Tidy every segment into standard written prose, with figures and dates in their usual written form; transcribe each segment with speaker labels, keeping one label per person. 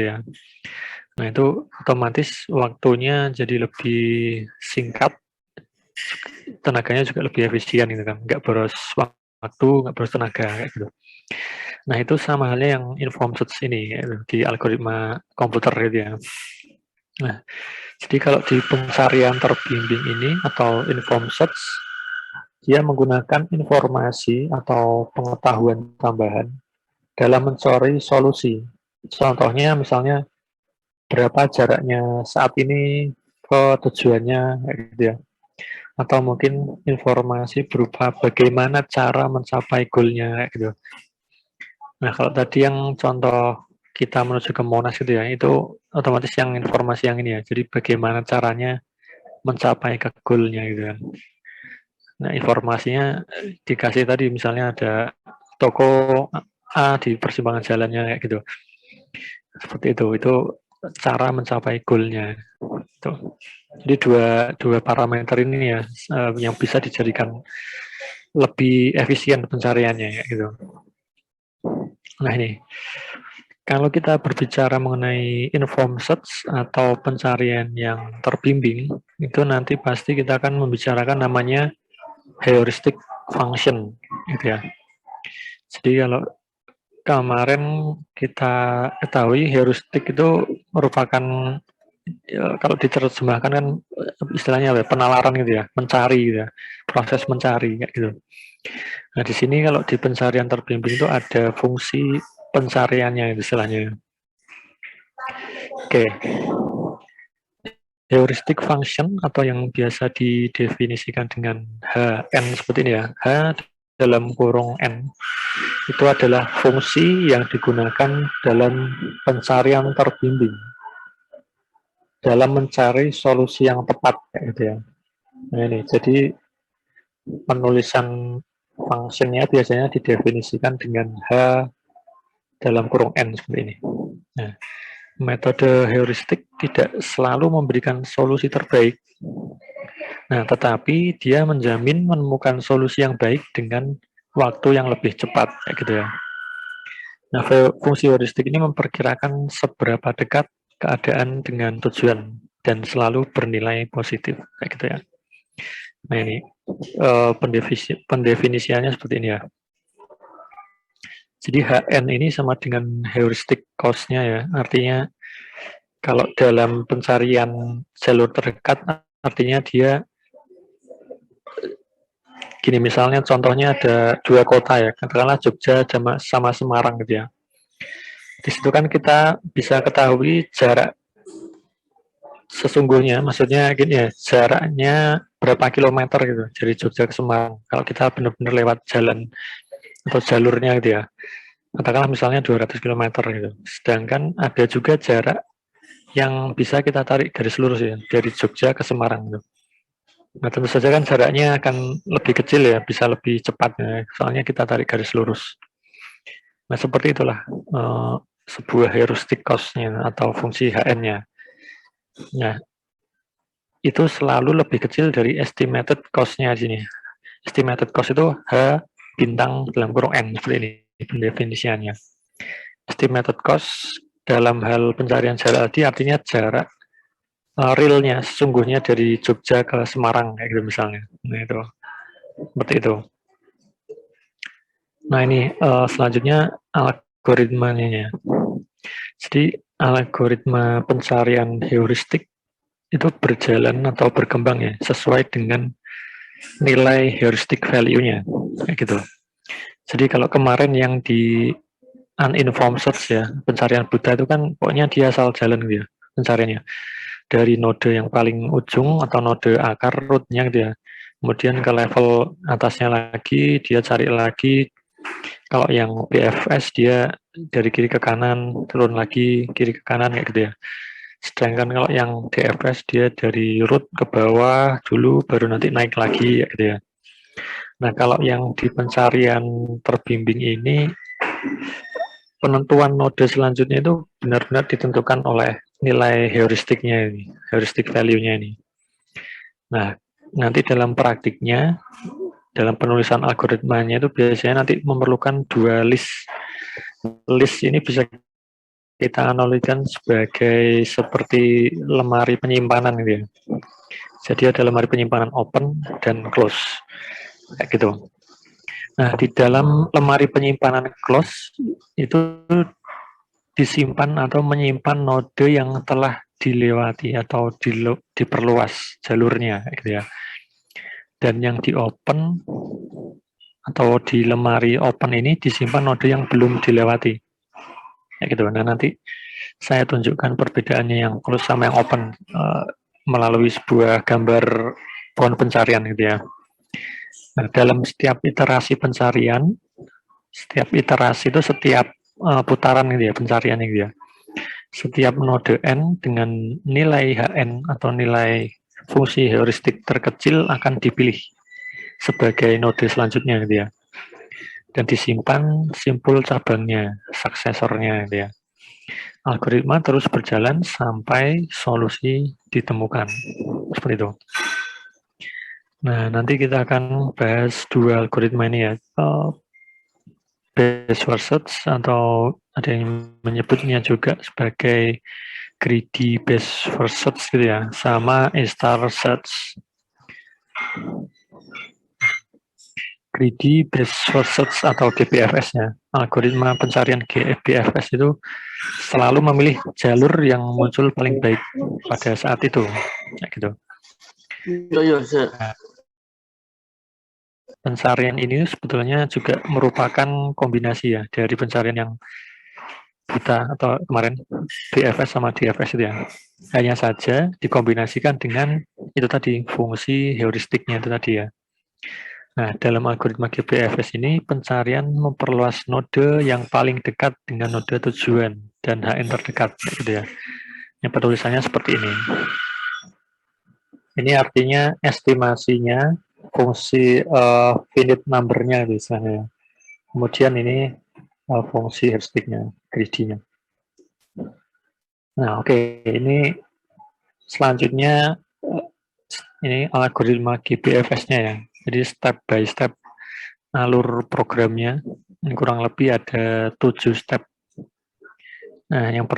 Speaker 1: ya. Nah, itu otomatis waktunya jadi lebih singkat, tenaganya juga lebih efisien gitu kan, nggak boros waktu, nggak boros tenaga kayak gitu. Nah, itu sama halnya yang informed search ini ya, di algoritma komputer gitu ya. Nah, jadi kalau di pencarian terbimbing ini atau informed search, dia menggunakan informasi atau pengetahuan tambahan dalam mencari solusi. Contohnya misalnya berapa jaraknya saat ini ke tujuannya kayak gitu ya. Atau mungkin informasi berupa bagaimana cara mencapai goalnya kayak gitu. Nah, kalau tadi yang contoh kita menuju ke Monas gitu ya, itu otomatis yang informasi yang ini ya. Jadi bagaimana caranya mencapai ke goalnya gitu kan. Nah, informasinya dikasih tadi misalnya ada toko A di persimpangan jalannya kayak gitu. Seperti itu cara mencapai goalnya. Tuh. Jadi dua parameter ini ya yang bisa dijadikan lebih efisien pencariannya ya gitu. Nah ini, kalau kita berbicara mengenai informed search atau pencarian yang terbimbing, itu nanti pasti kita akan membicarakan namanya heuristic function, gitu ya. Jadi kalau kemarin kita ketahui heuristik itu merupakan ya, kalau diterjemahkan kan istilahnya apa, penalaran gitu ya, mencari gitu ya, proses mencari kayak gitu. Nah di sini kalau di pencarian terbimbing itu ada fungsi pencariannya istilahnya. Oke, heuristic function atau yang biasa didefinisikan dengan HN seperti ini ya, H dalam kurung N itu adalah fungsi yang digunakan dalam pencarian terbimbing dalam mencari solusi yang tepat kayak gitu ya. Nah ini jadi penulisan functionnya biasanya didefinisikan dengan H dalam kurung N seperti ini. Nah, metode heuristik tidak selalu memberikan solusi terbaik. Nah, tetapi dia menjamin menemukan solusi yang baik dengan waktu yang lebih cepat, kayak gitu ya. Nah, fungsi heuristik ini memperkirakan seberapa dekat keadaan dengan tujuan dan selalu bernilai positif, kayak gitu ya. Nah, ini pendefinisiannya seperti ini ya. Jadi HN ini sama dengan heuristic cost-nya ya, artinya kalau dalam pencarian jalur terdekat, artinya dia gini, misalnya contohnya ada dua kota ya, katakanlah Jogja sama Semarang gitu ya. Di situ kan kita bisa ketahui jarak sesungguhnya, maksudnya gini ya, jaraknya berapa kilometer gitu dari Jogja ke Semarang. Kalau kita benar-benar lewat jalan atau jalurnya gitu ya, katakanlah misalnya 200 kilometer gitu. Sedangkan ada juga jarak yang bisa kita tarik garis lurus ya, dari Jogja ke Semarang gitu. Nah, tentu saja kan jaraknya akan lebih kecil ya, bisa lebih cepat ya, soalnya kita tarik garis lurus. Nah, seperti itulah sebuah heuristic cost-nya atau fungsi HN-nya. Nah, itu selalu lebih kecil dari estimated cost-nya di sini. Estimated cost itu H bintang dalam kurung N, seperti ini pendefinisiannya. Estimated cost dalam hal pencarian jarak tadi artinya jarak realnya sesungguhnya dari Jogja ke Semarang kayak gitu misalnya. Nah, itu seperti itu. Nah, ini selanjutnya algoritmanya. Jadi algoritma pencarian heuristik itu berjalan atau berkembang ya sesuai dengan nilai heuristic value-nya kayak gitu. Jadi kalau kemarin yang di uninformed search ya, pencarian Buddha itu kan pokoknya dia asal jalan gitu ya pencariannya. Dari node yang paling ujung atau node akar root-nya gitu ya. Kemudian ke level atasnya lagi, dia cari lagi. Kalau yang BFS dia dari kiri ke kanan, turun lagi, kiri ke kanan kayak gitu ya. Sedangkan kalau yang DFS dia dari root ke bawah dulu, baru nanti naik lagi kayak gitu ya. Nah, kalau yang di pencarian terbimbing ini, penentuan node selanjutnya itu benar-benar ditentukan oleh nilai heuristiknya ini, heuristic value-nya ini. Nah, nanti dalam praktiknya, dalam penulisan algoritmanya itu biasanya nanti memerlukan dua list. List ini bisa kita analogikan sebagai seperti lemari penyimpanan gitu ya. Jadi ada lemari penyimpanan open dan close, kayak gitu. Nah, di dalam lemari penyimpanan close itu disimpan atau menyimpan node yang telah dilewati atau diperluas jalurnya, gitu ya. Dan yang di open atau di lemari open ini disimpan node yang belum dilewati, kayak gitu. Nah, nanti saya tunjukkan perbedaannya yang close sama yang open melalui sebuah gambar pohon pencarian, gitu ya. Nah, dalam setiap iterasi pencarian, setiap iterasi itu setiap putaran gitu ya, pencarian gitu ya. Setiap node n dengan nilai Hn atau nilai fungsi heuristik terkecil akan dipilih sebagai node selanjutnya gitu ya. Dan disimpan simpul cabangnya, suksesornya gitu ya. Algoritma terus berjalan sampai solusi ditemukan. Seperti itu. Nah, nanti kita akan bahas dua algoritma ini ya. Base first search atau ada yang menyebutnya juga sebagai greedy base first search gitu ya, sama A-star search. Greedy base first search atau GBFS-nya, algoritma pencarian GBFS itu selalu memilih jalur yang muncul paling baik pada saat itu, kayak gitu. Nah, pencarian ini sebetulnya juga merupakan kombinasi ya dari pencarian yang buta atau kemarin DFS sama DFS itu ya. Hanya saja dikombinasikan dengan itu tadi fungsi heuristiknya itu tadi ya. Nah, dalam algoritma GBFS ini pencarian memperluas node yang paling dekat dengan node tujuan dan HN terdekat gitu ya. Yang penulisannya seperti ini. Ini artinya estimasinya fungsi finite number-nya misalnya. Kemudian ini fungsi heuristiknya, greedy-nya. Nah, oke, ini selanjutnya ini algoritma GBFS-nya ya. Jadi step by step alur programnya. Ini kurang lebih ada 7 step. Nah, yang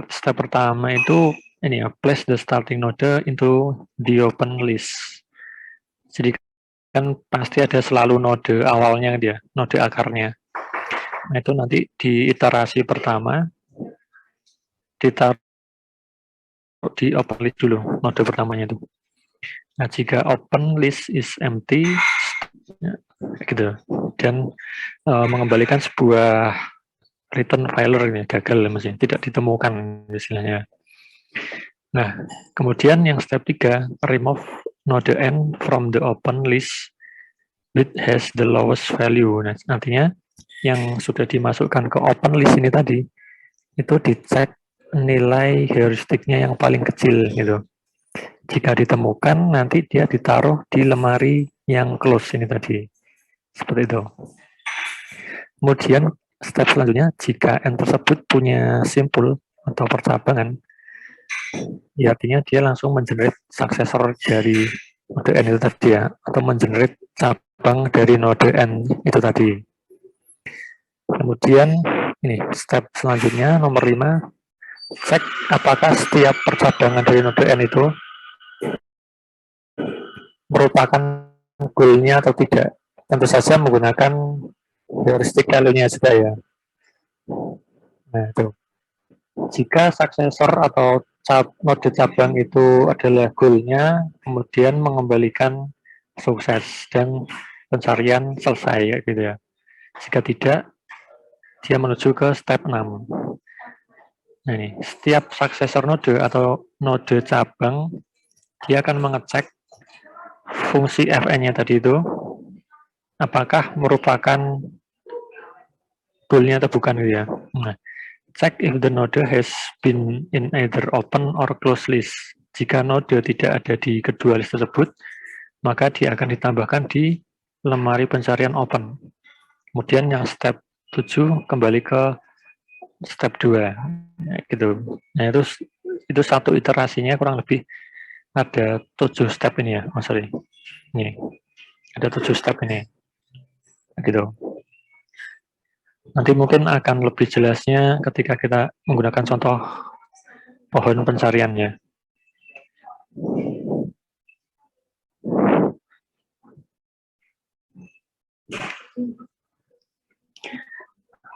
Speaker 1: step pertama itu ini ya, place the starting node into the open list. Jadi kan pasti ada selalu node awalnya dia, node akarnya. Nah, itu nanti di iterasi pertama ditaruh di open list dulu, node pertamanya itu. Nah, jika open list is empty, ya, gitu, dan mengembalikan sebuah return failure ini gagal mesin, tidak ditemukan istilahnya. Nah, kemudian yang step 3, remove node n from the open list which has the lowest value. Nah, nantinya yang sudah dimasukkan ke open list ini tadi itu dicek nilai heuristiknya yang paling kecil gitu. Jika ditemukan, nanti dia ditaruh di lemari yang close ini tadi. Seperti itu. Kemudian, step selanjutnya, jika N tersebut punya simpul atau percabangan, ya artinya dia langsung mengenerate successor dari node N itu tadi ya, atau mengenerate cabang dari node N itu tadi. Kemudian, ini step selanjutnya, nomor 5, cek apakah setiap percabangan dari node N itu merupakan goal-nya atau tidak. Tentu saja menggunakan heuristik value-nya juga ya. Nah, itu. Jika successor atau node cabang itu adalah goal-nya, kemudian mengembalikan sukses dan pencarian selesai gitu ya. Jika tidak, dia menuju ke step 6. Nah, ini, setiap successor node atau node cabang dia akan mengecek fungsi Fn-nya tadi itu apakah merupakan goal-nya atau bukan gitu ya. Nah, check if the node has been in either open or closed list. Jika node tidak ada di kedua list tersebut, maka dia akan ditambahkan di lemari pencarian open. Kemudian yang step 7 kembali ke step 2. Ya, gitu. Nah, itu satu iterasinya kurang lebih ada 7 step ini ya. Oh, sorry. Ini. Ada 7 step ini. Gitu. Nanti mungkin akan lebih jelasnya ketika kita menggunakan contoh pohon pencariannya.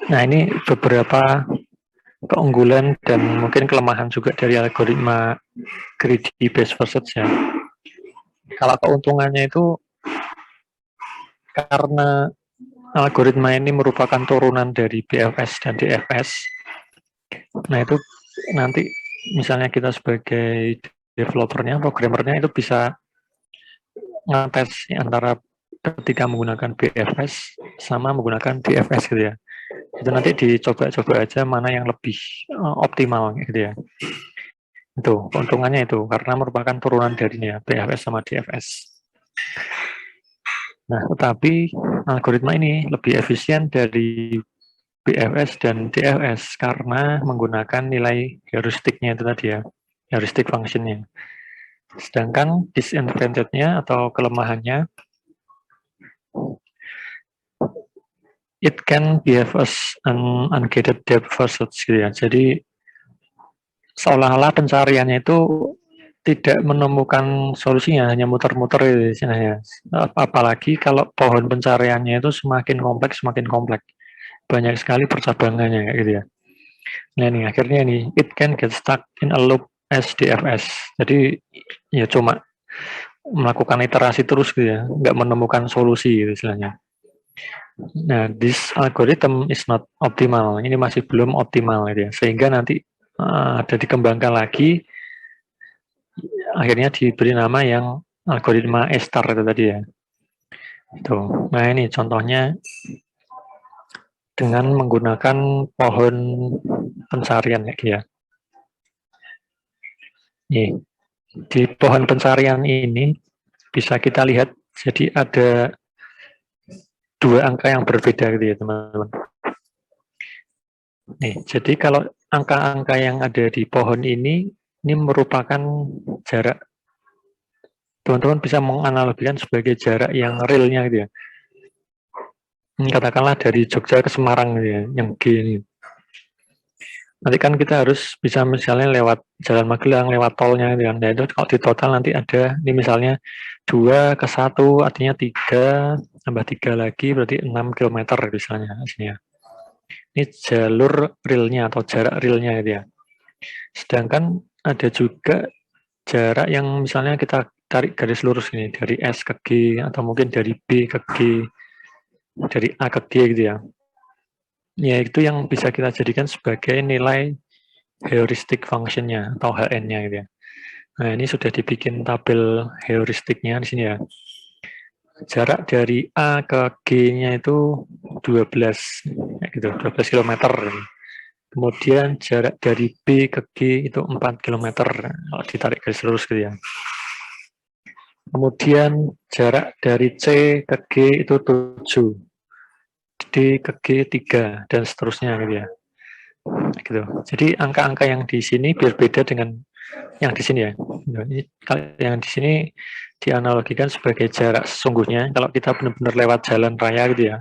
Speaker 1: Nah, ini beberapa keunggulan dan mungkin kelemahan juga dari algoritma greedy best first search ya. Kalau keuntungannya itu karena algoritma ini merupakan turunan dari BFS dan DFS. Nah, itu nanti misalnya kita sebagai developernya, programmernya itu bisa ngetes antara ketika menggunakan BFS sama menggunakan DFS gitu ya. Itu nanti dicoba-coba aja mana yang lebih optimal gitu ya. Itu keuntungannya itu karena merupakan turunan darinya BFS sama DFS. Nah, tetapi algoritma ini lebih efisien dari BFS dan DFS karena menggunakan nilai heuristiknya itu tadi ya, heuristic functionnya. Sedangkan disadvantage-nya atau kelemahannya, it can behave as an ungated depth first search gitu ya. Jadi seolah-olah pencariannya itu tidak menemukan solusinya, hanya muter-muter ya. Apalagi kalau pohon pencariannya itu semakin kompleks, banyak sekali percabangannya kayak gitu ya. Nah ini akhirnya nih, it can get stuck in a loop as DFS. Jadi ya cuma melakukan iterasi terus gitu ya, nggak menemukan solusi gitu istilahnya. Nah, this algorithm is not optimal. Ini masih belum optimal gitu ya. Sehingga nanti ada dikembangkan lagi, akhirnya diberi nama yang algoritma A-star itu tadi ya. Itu. Nah, ini contohnya dengan menggunakan pohon pencarian kayak ya. Nih, di pohon pencarian ini bisa kita lihat jadi ada dua angka yang berbeda gitu ya, teman-teman. Nih, jadi kalau angka-angka yang ada di pohon ini merupakan jarak, teman-teman bisa menganalogikan sebagai jarak yang realnya gitu ya. Katakanlah dari Jogja ke Semarang gitu ya, yang G ini. Nanti kan kita harus bisa misalnya lewat Jalan Magelang, lewat tolnya gitu kan. Nah, itu kalau di total nanti ada, ini misalnya 2 ke 1 artinya 3, tambah 3 lagi berarti 6 km misalnya. Ini jalur realnya atau jarak realnya gitu ya. Sedangkan ada juga jarak yang misalnya kita tarik garis lurus ini, dari S ke G, atau mungkin dari B ke G, dari A ke G gitu ya. Ya, itu yang bisa kita jadikan sebagai nilai heuristic function-nya atau HN-nya gitu ya. Nah, ini sudah dibikin tabel heuristiknya di sini ya. Jarak dari A ke G-nya itu 12 gitu, 12 km. Kemudian jarak dari B ke G itu 4 km kalau ditarik garis lurus gitu ya. Kemudian jarak dari C ke G itu 7, D ke G 3, dan seterusnya gitu ya. Gitu. Jadi angka-angka yang di sini berbeda dengan yang di sini ya. Yang di sini dianalogikan sebagai jarak sesungguhnya kalau kita benar-benar lewat jalan raya gitu ya.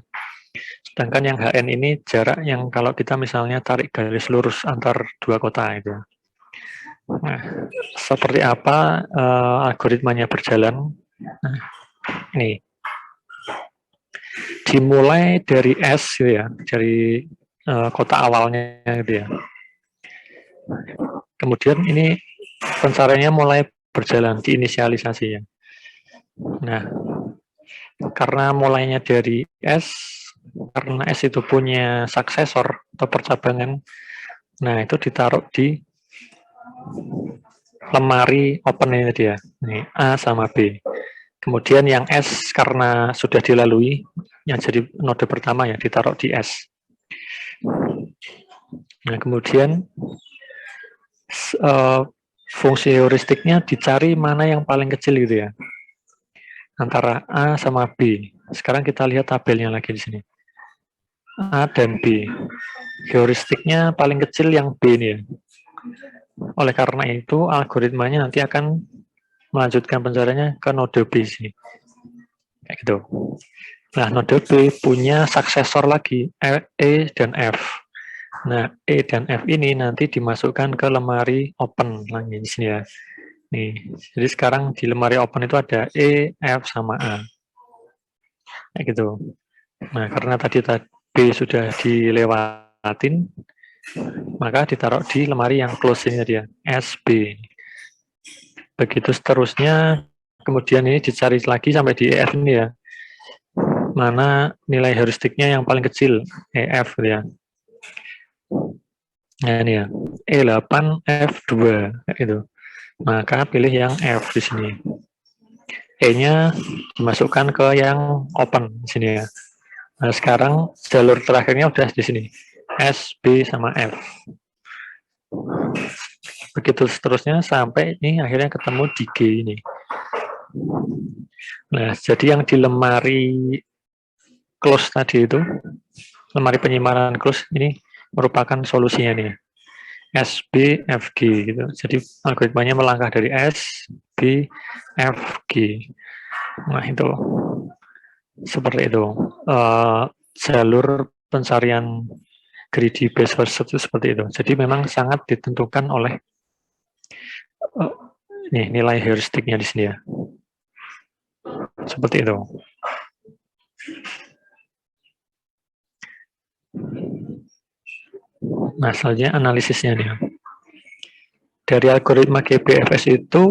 Speaker 1: Sedangkan yang HN ini jarak yang kalau kita misalnya tarik garis lurus antar dua kota gitu. Nah, seperti apa algoritmanya berjalan? Nah, ini dimulai dari S gitu ya, dari kota awalnya gitu ya. Kemudian ini pencariannya mulai berjalan, diinisialisasi ya. Nah, karena mulainya dari S, karena S itu punya suksesor atau percabangan, nah itu ditaruh di lemari open ini dia, nih, A sama B. Kemudian yang S karena sudah dilalui, yang jadi node pertama ya ditaruh di S. Nah, kemudian fungsi heuristiknya dicari mana yang paling kecil gitu ya, antara A sama B. Sekarang kita lihat tabelnya lagi di sini. A dan B. Heuristiknya paling kecil yang B ini ya. Oleh karena itu, algoritmanya nanti akan melanjutkan pencariannya ke node B sini. Kayak gitu. Nah, node B punya suksesor lagi, E dan F. Nah, E dan F ini nanti dimasukkan ke lemari open lagi di sini ya. Nih, jadi sekarang di lemari open itu ada E, F, sama A. Kayak gitu. Nah, karena tadi B sudah dilewatin, maka ditaruh di lemari yang close ini dia, SB. Begitu seterusnya, kemudian ini dicari lagi sampai di EF ini ya. Mana nilai heuristiknya yang paling kecil, EF ya. Nah ini ya, E8, F2, gitu. Maka pilih yang F di sini. E-nya dimasukkan ke yang open di sini ya. Nah sekarang jalur terakhirnya udah di sini, S, B, sama F. Begitu seterusnya sampai ini akhirnya ketemu di G ini. Nah, jadi yang di lemari close tadi itu, lemari penyimpanan close ini merupakan solusinya nih. S, B, F, G gitu. Jadi algoritmanya melangkah dari S, B, F, G. Nah, itu seperti itu. Jalur pencarian greedy best first itu seperti itu. Jadi memang sangat ditentukan oleh nih nilai heuristiknya di sini ya. Seperti itu. Nah, selanjutnya analisisnya nih. Dari algoritma GBFS itu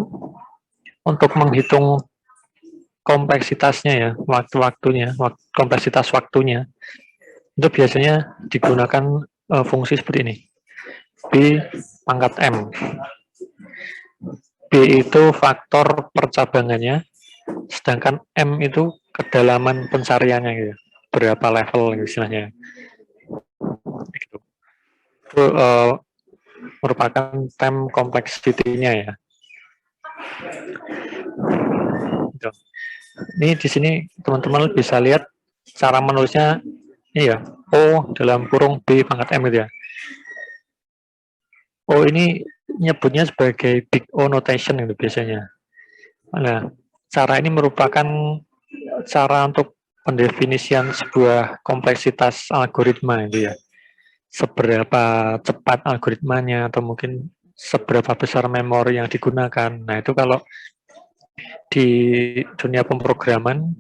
Speaker 1: untuk menghitung kompleksitasnya ya, waktu-waktunya, kompleksitas waktunya, itu biasanya digunakan fungsi seperti ini. B pangkat M. B itu faktor percabangannya, sedangkan M itu kedalaman pencariannya gitu. Berapa level istilahnya. Gitu. Itu merupakan time complexity-nya ya. Gitu. Ini di sini teman-teman bisa lihat cara menulisnya ini ya, O dalam kurung B pangkat M gitu ya. O ini nyebutnya sebagai big O notation itu biasanya. Nah, cara ini merupakan cara untuk pendefinisian sebuah kompleksitas algoritma itu ya. Seberapa cepat algoritmanya atau mungkin seberapa besar memori yang digunakan. Nah, itu kalau di dunia pemrograman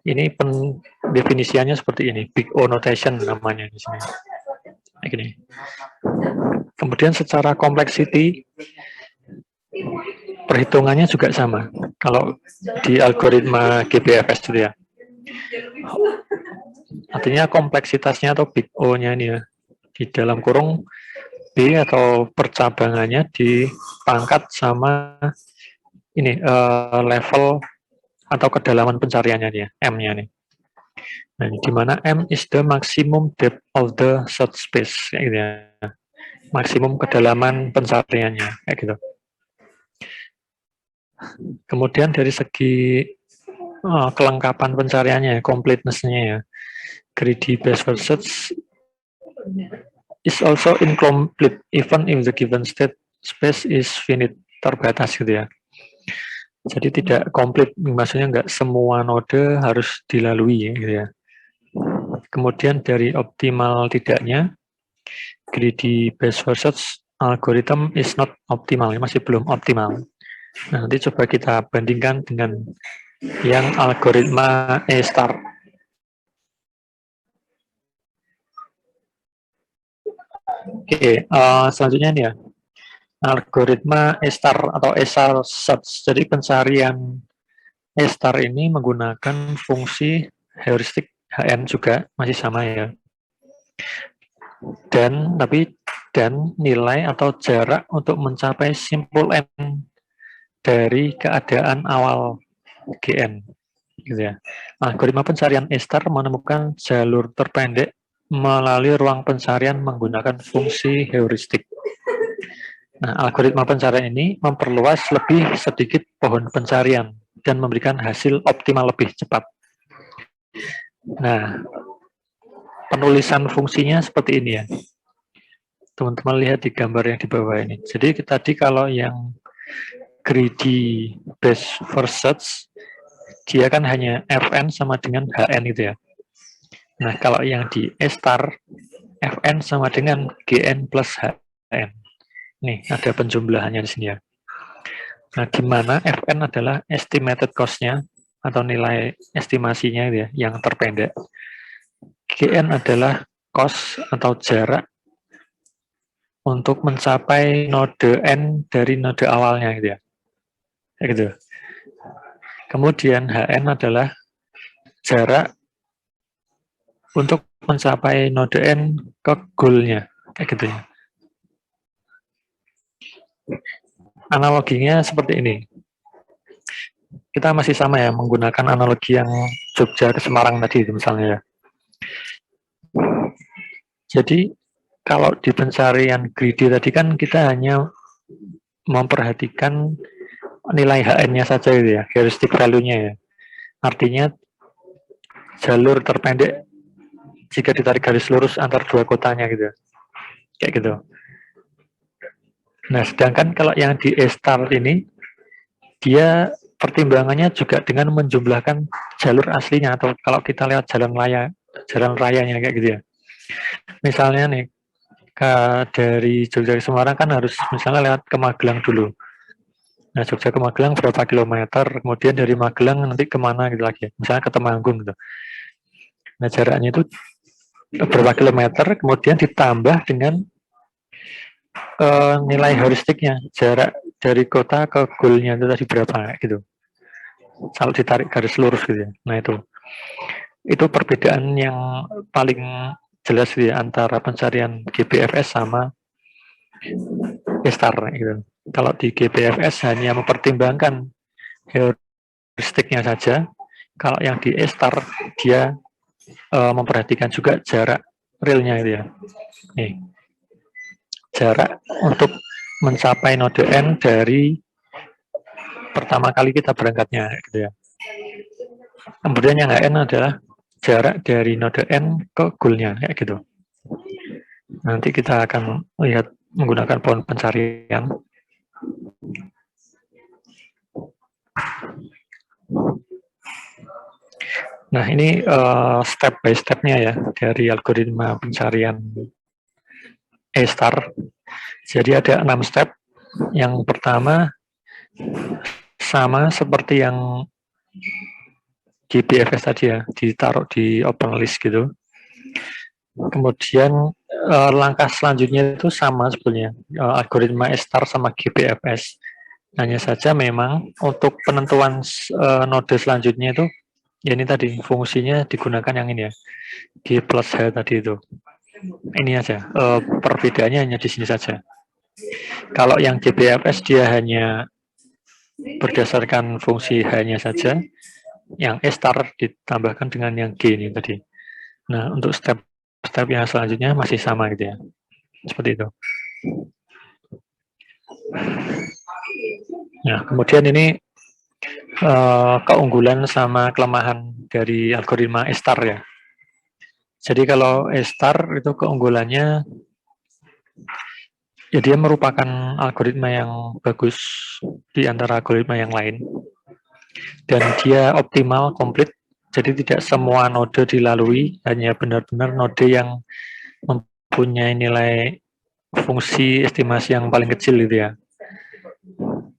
Speaker 1: ini pendefinisiannya seperti ini, big O notation namanya di sini. Kayak gini. Kemudian secara complexity perhitungannya juga sama. Kalau di algoritma GBFS itu ya. Artinya kompleksitasnya atau big O-nya ini ya. Di dalam kurung B atau percabangannya dipangkat sama ini level atau kedalaman pencariannya dia, M-nya nih. Nah, di mana M is the maximum depth of the search space, kayak gitu ya. Maksimum kedalaman pencariannya, kayak gitu. Kemudian dari segi kelengkapan pencariannya, completeness-nya ya, greedy best first search is also incomplete even if the given state space is finite, terbatas gitu ya. Jadi tidak komplit, maksudnya nggak semua node harus dilalui gitu ya. Kemudian dari optimal tidaknya, greedy best first search algorithm is not optimal, masih belum optimal. Nah, nanti coba kita bandingkan dengan yang algoritma A-star. Oke, selanjutnya nih ya, algoritma A-star atau A-star search. Jadi pencarian A-star ini menggunakan fungsi heuristik HN juga, masih sama ya. Dan nilai atau jarak untuk mencapai simpul N dari keadaan awal GN. Gitu ya. Algoritma pencarian A-star menemukan jalur terpendek melalui ruang pencarian menggunakan fungsi heuristik. Nah, algoritma pencarian ini memperluas lebih sedikit pohon pencarian dan memberikan hasil optimal lebih cepat. Nah, penulisan fungsinya seperti ini ya. Teman-teman lihat di gambar yang di bawah ini. Jadi tadi kalau yang greedy best first search, dia kan hanya Fn sama dengan Hn gitu ya. Nah, kalau yang di E star, Fn sama dengan Gn plus Hn. Nih, ada penjumlahannya di sini ya. Nah, di mana Fn adalah estimated cost-nya atau nilai estimasinya ya, yang terpendek. Gn adalah cost atau jarak untuk mencapai node n dari node awalnya gitu ya. Kayak gitu. Kemudian Hn adalah jarak untuk mencapai node n ke goal-nya. Kayak gitu ya. Analoginya seperti ini. Kita masih sama ya, menggunakan analogi yang Jogja ke Semarang tadi misalnya ya. Jadi kalau di pencarian greedy tadi kan kita hanya memperhatikan nilai HN-nya saja gitu ya, heuristic value-nya ya. Artinya jalur terpendek jika ditarik garis lurus antar dua kotanya gitu. Kayak gitu. Nah, sedangkan kalau yang di E-star ini, dia pertimbangannya juga dengan menjumlahkan jalur aslinya, atau kalau kita lewat jalan rayanya kayak gitu ya. Misalnya nih, dari Jogja ke Semarang kan harus misalnya lewat ke Magelang dulu. Nah, Jogja ke Magelang berapa kilometer, kemudian dari Magelang nanti kemana gitu lagi, misalnya ke Temanggung gitu. Nah, jaraknya itu berapa kilometer, kemudian ditambah dengan nilai heuristiknya, jarak dari kota ke goalnya itu tadi berapa gitu. Kalau ditarik garis lurus gitu ya. Nah, itu perbedaan yang paling jelas ya antara pencarian GPFS sama E-star gitu. Kalau di GPFS hanya mempertimbangkan heuristiknya saja, kalau yang di E-star dia memperhatikan juga jarak realnya itu ya. Nih, jarak untuk mencapai node N dari pertama kali kita berangkatnya gitu ya. Kemudian yang N adalah jarak dari node N ke goal-nya kayak gitu. Nanti kita akan lihat menggunakan pohon pencarian. Nah, ini step by step-nya ya dari algoritma pencarian E-star. Jadi ada 6 step. Yang pertama sama seperti yang GPFS tadi ya, ditaruh di open list gitu. Kemudian langkah selanjutnya itu sama sebetulnya, algoritma E-star sama GPFS. Hanya saja memang untuk penentuan node selanjutnya itu, ya ini tadi fungsinya digunakan yang ini ya, G plus H tadi itu. Ini aja, perbedaannya hanya di sini saja. Kalau yang GPFS dia hanya berdasarkan fungsi H-nya saja, yang E-star ditambahkan dengan yang G ini tadi. Nah, untuk step yang selanjutnya masih sama gitu ya. Seperti itu. Nah, kemudian ini keunggulan sama kelemahan dari algoritma E-star ya. Jadi kalau E-star itu keunggulannya, ya dia merupakan algoritma yang bagus di antara algoritma yang lain. Dan dia optimal, komplit, jadi tidak semua node dilalui, hanya benar-benar node yang mempunyai nilai fungsi estimasi yang paling kecil gitu ya.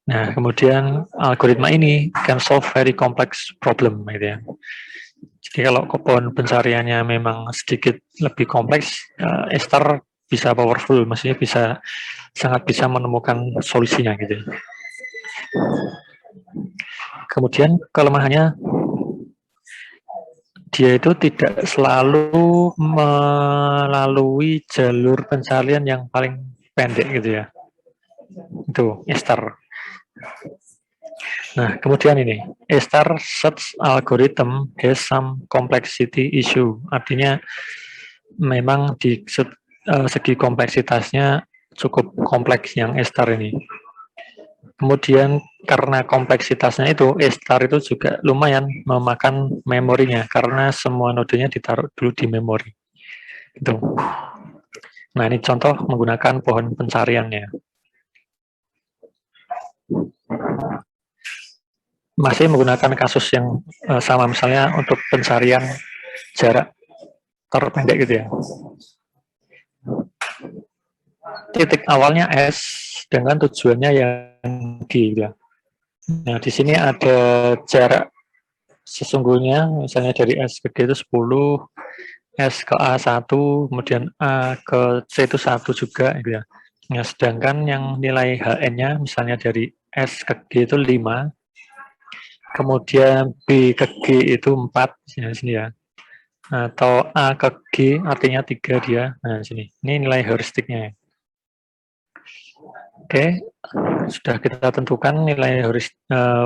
Speaker 1: Nah, kemudian algoritma ini can solve very complex problem gitu ya. Jadi kalau pohon pencariannya memang sedikit lebih kompleks, E-star bisa powerful, maksudnya sangat bisa menemukan solusinya gitu. Kemudian kelemahannya, dia itu tidak selalu melalui jalur pencarian yang paling pendek gitu ya. Itu E-star. Nah, kemudian ini, E-star search algorithm has some complexity issue. Artinya memang di segi kompleksitasnya cukup kompleks yang E-star ini. Kemudian karena kompleksitasnya itu, E-star itu juga lumayan memakan memorinya karena semua nodenya ditaruh dulu di memori. Itu. Nah, ini contoh menggunakan pohon pencariannya. masih menggunakan kasus yang sama, misalnya untuk pencarian jarak terpendek gitu ya. Titik awalnya S dengan tujuannya yang G gitu ya. Nah, di sini ada jarak sesungguhnya, misalnya dari S ke G itu 10, S ke A1, kemudian A ke C itu 1 juga gitu ya. Nah, sedangkan yang nilai HN-nya misalnya dari S ke G itu 5, kemudian B ke G itu 4, sini ya. Atau A ke G artinya 3 dia. Nah, sini. Ini nilai heuristiknya. Oke, sudah kita tentukan nilai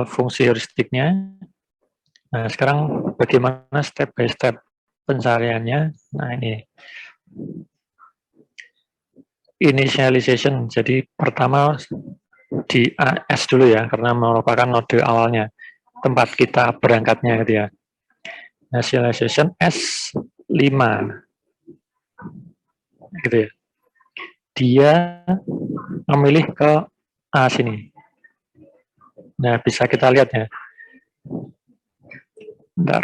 Speaker 1: fungsi heuristiknya. Nah, sekarang bagaimana step by step pencariannya? Nah, ini initialization. Jadi pertama di AS dulu ya, karena merupakan node awalnya, tempat kita berangkatnya gitu ya. Initialization S5 gitu ya. Dia memilih ke A sini. Nah, bisa kita lihat ya. Bentar.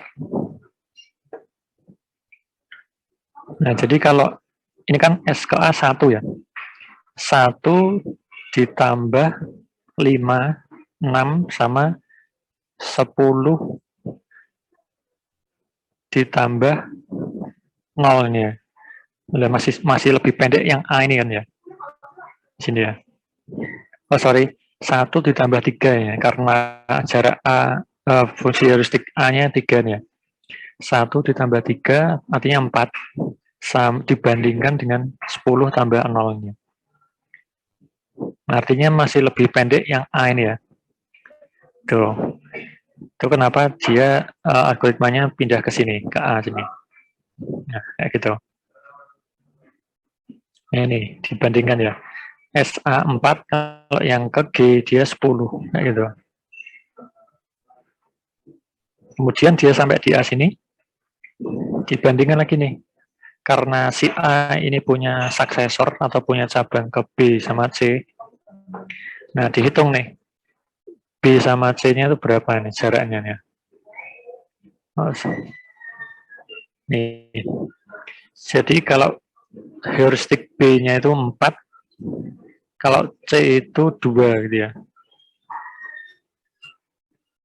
Speaker 1: Nah, jadi kalau ini kan S ke A 1 ya. 1 ditambah 5, 6 sama 10 ditambah 0 ini ya. Masih lebih pendek yang A ini kan ya. Di sini ya. Oh sorry, 1 ditambah 3 ya, karena jarak A, fungsi heuristik A-nya 3 nih ya. 1 ditambah 3 artinya 4, dibandingkan dengan 10 tambah 0-nya. Artinya masih lebih pendek yang A ini ya. Tuh. Itu kenapa dia algoritmanya pindah ke sini, ke A sini. Nah, kayak gitu. Ini dibandingkan ya. SA4 kalau yang ke G dia 10 kayak gitu. Kemudian dia sampai di A sini, dibandingkan lagi nih. Karena si A ini punya suksesor atau punya cabang ke B sama C. Nah, dihitung nih. B sama C-nya itu berapa nih jaraknya nih. Nih. Jadi kalau heuristik B-nya itu 4, kalau C itu 2 gitu ya.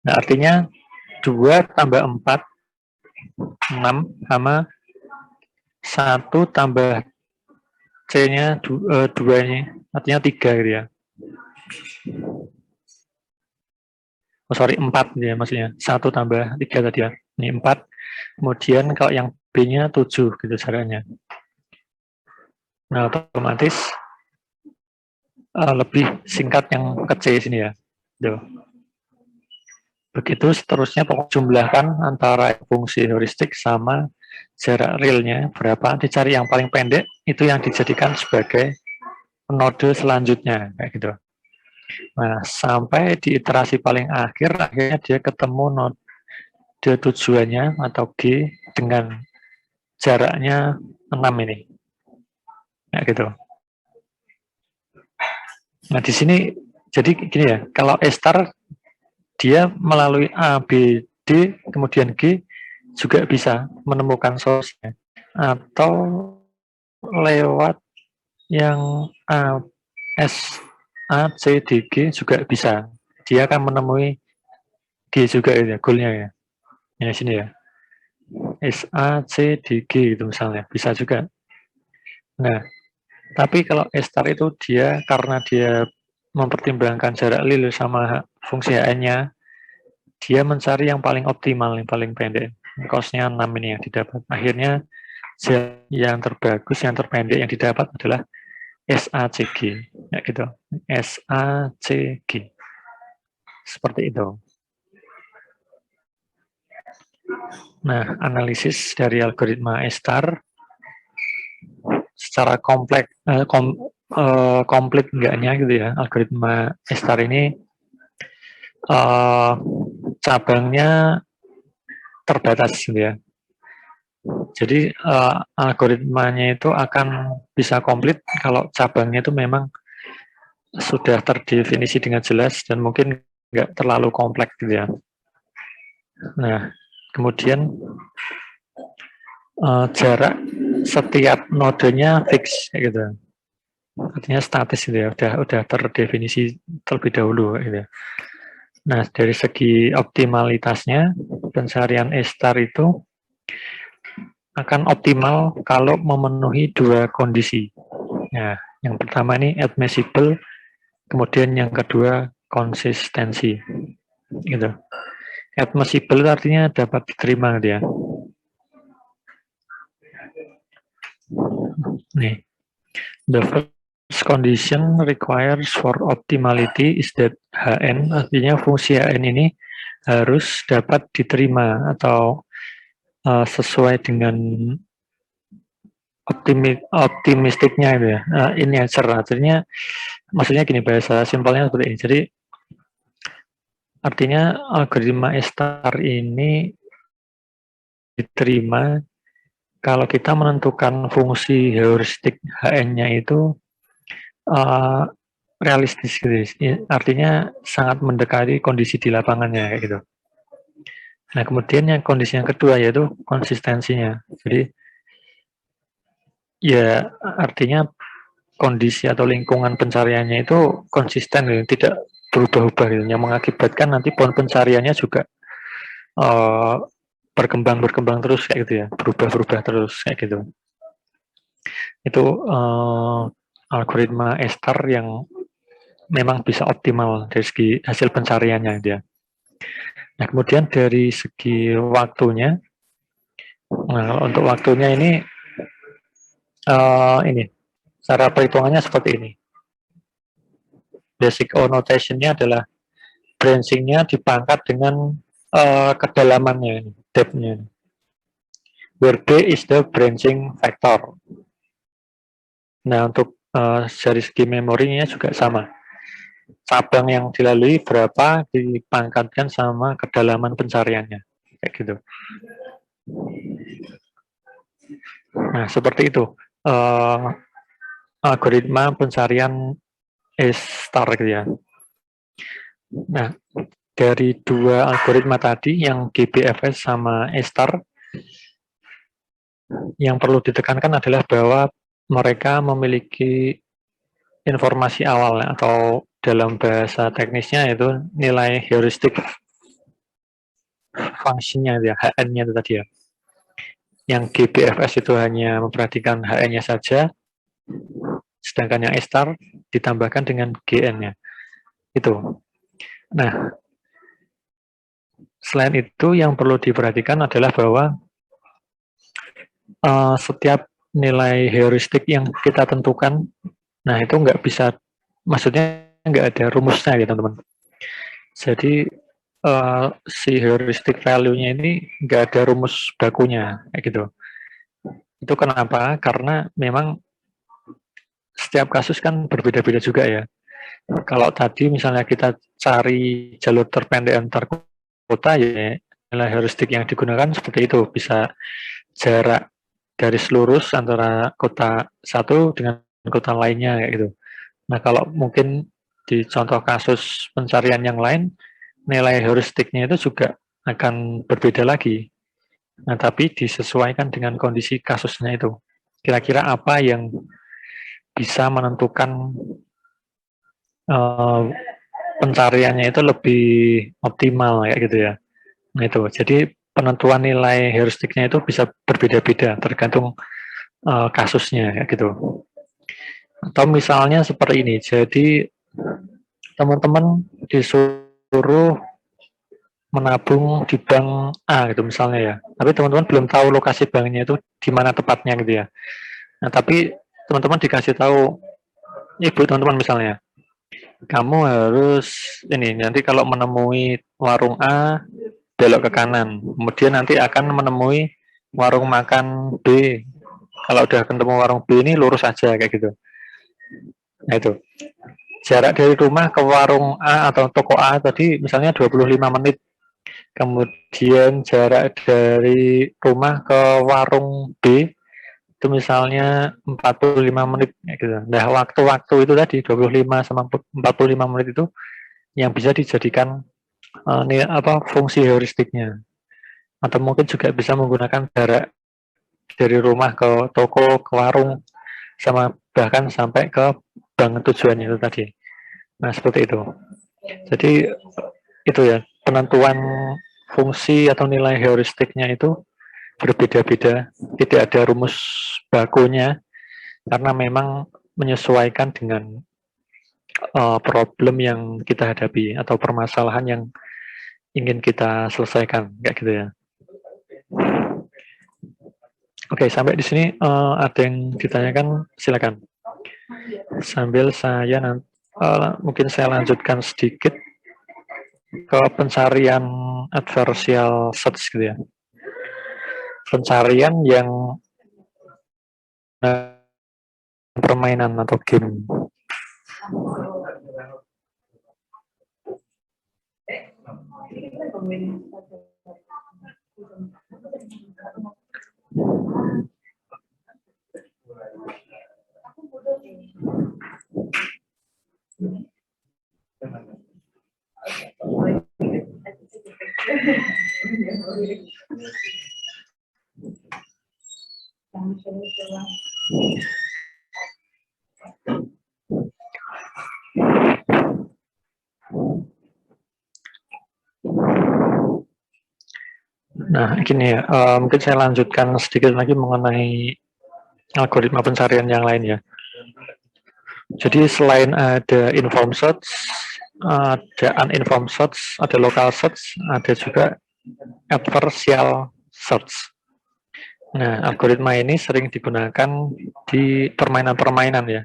Speaker 1: Nah, artinya 2 tambah 4, 6, sama 1 tambah C-nya 2-nya, artinya 3 gitu ya. Oh sorry, 4 gitu ya maksudnya. 1 tambah 3 tadi ya. Ini 4. Kemudian kalau yang B-nya 7 gitu caranya. Nah, otomatis lebih singkat yang ke C sini ya. Tuh. Begitu seterusnya pokok jumlahkan antara fungsi heuristik sama jarak realnya berapa, dicari yang paling pendek, itu yang dijadikan sebagai node selanjutnya kayak gitu. Nah, sampai di iterasi paling akhir, akhirnya dia ketemu node tujuannya atau G dengan jaraknya 6 ini. Kayak gitu. Nah, di sini jadi gini ya, kalau E star dia melalui A, B, D, kemudian G juga bisa menemukan source-nya. Atau lewat yang A, S, A, C, D, G juga bisa. Dia akan menemui G juga ya, goal-nya ya. Ini sini ya. S, A, C, D, G gitu misalnya. Bisa juga. Nah, tapi kalau E star itu dia, karena dia mempertimbangkan jarak lil sama fungsi HN-nya, dia mencari yang paling optimal, yang paling pendek. Cost-nya 6 ini yang didapat. Akhirnya yang terbagus, yang terpendek yang didapat adalah SACG. Ya gitu. SACG. Seperti itu. Nah, analisis dari algoritma E-star secara komplit enggaknya gitu ya. Algoritma E-star ini cabangnya terbatas gitu ya. Jadi algoritmanya itu akan bisa komplit kalau cabangnya itu memang sudah terdefinisi dengan jelas dan mungkin nggak terlalu kompleks gitu ya. Nah, kemudian jarak setiap nodenya fix kayak gitu. Artinya statis gitu ya, udah terdefinisi terlebih dahulu gitu. Nah, dari segi optimalitasnya, pencarian A-star itu akan optimal kalau memenuhi dua kondisi. Nah, yang pertama ini admissible, kemudian yang kedua konsistensi. Gitu. Admissible itu artinya dapat diterima dia. Nih, the first condition requires for optimality is that Hn, artinya fungsi Hn ini harus dapat diterima atau sesuai dengan optimistiknya itu ya. Ini artinya maksudnya gini, bahasa simpelnya seperti ini. Jadi artinya algoritma A-star ini diterima kalau kita menentukan fungsi heuristik Hn-nya itu realistis gitu. Artinya sangat mendekati kondisi di lapangannya kayak gitu. Nah, kemudian yang kondisi yang kedua yaitu konsistensinya. Jadi ya artinya kondisi atau lingkungan pencariannya itu konsisten gitu, tidak berubah-ubah gitu, yang mengakibatkan nanti pohon pencariannya juga berkembang terus kayak gitu ya, berubah terus kayak gitu. Itu algoritma A-star yang memang bisa optimal dari segi hasil pencariannya dia. Nah, kemudian dari segi waktunya, nah untuk waktunya ini cara perhitungannya seperti ini. Basic O notation-nya adalah branching-nya dipangkat dengan kedalamannya, depth-nya. Where B is the branching factor. Nah, untuk dari segi memorinya juga sama. Cabang yang dilalui berapa dipangkatkan sama kedalaman pencariannya. Kayak gitu. Nah, seperti itu. Algoritma pencarian A-star gitu ya. Nah, dari dua algoritma tadi, yang GBFS sama A-star, yang perlu ditekankan adalah bahwa mereka memiliki informasi awal atau dalam bahasa teknisnya itu nilai heuristik fungsinya ya, HN-nya itu tadi ya. Yang GBFS itu hanya memperhatikan HN-nya saja, sedangkan yang A-star ditambahkan dengan GN-nya. Itu. Nah, selain itu yang perlu diperhatikan adalah bahwa setiap nilai heuristik yang kita tentukan, nah itu nggak bisa, maksudnya nggak ada rumusnya gitu teman-teman. Jadi si heuristic value-nya ini nggak ada rumus bakunya kayak gitu. Itu kenapa? Karena memang setiap kasus kan berbeda-beda juga ya. Kalau tadi misalnya kita cari jalur terpendek antar kota, ya nilai heuristik yang digunakan seperti itu, bisa jarak garis lurus antara kota satu dengan kota lainnya kayak gitu. Nah, kalau mungkin di contoh kasus pencarian yang lain, nilai heuristiknya itu juga akan berbeda lagi. Nah, tapi disesuaikan dengan kondisi kasusnya itu. Kira-kira apa yang bisa menentukan pencariannya itu lebih optimal kayak gitu ya. Nah, itu. Jadi penentuan nilai heuristiknya itu bisa berbeda-beda tergantung kasusnya kayak gitu. Atau misalnya seperti ini. Jadi teman-teman disuruh menabung di bank A gitu misalnya ya. Tapi teman-teman belum tahu lokasi banknya itu di mana tepatnya gitu ya. Nah, tapi teman-teman dikasih tahu, ibu teman-teman misalnya, kamu harus ini nanti kalau menemui warung A belok ke kanan, kemudian nanti akan menemui warung makan B. Kalau udah ketemu warung B ini lurus aja kayak gitu. Nah itu. Jarak dari rumah ke warung A atau toko A tadi misalnya 25 menit. Kemudian jarak dari rumah ke warung B itu misalnya 45 menit gitu. Nah, waktu-waktu itu tadi 25 sama 45 menit itu yang bisa dijadikan fungsi heuristiknya. Atau mungkin juga bisa menggunakan jarak dari rumah ke toko, ke warung, sama bahkan sampai ke bank tujuannya itu tadi. Nah, seperti itu. Jadi itu ya, penentuan fungsi atau nilai heuristiknya itu berbeda-beda, tidak ada rumus bakunya, karena memang menyesuaikan dengan problem yang kita hadapi atau permasalahan yang ingin kita selesaikan, kayak gitu ya. Oke, sampai di sini ada yang ditanyakan, silakan. Sambil saya mungkin saya lanjutkan sedikit ke pencarian adversarial search gitu ya. Pencarian yang permainan atau game. Nah, gini ya, mungkin saya lanjutkan sedikit lagi mengenai algoritma pencarian yang lain ya. Jadi selain ada informed search, ada uninformed search, ada local search, ada juga adversarial search. Nah, algoritma ini sering digunakan di permainan-permainan ya.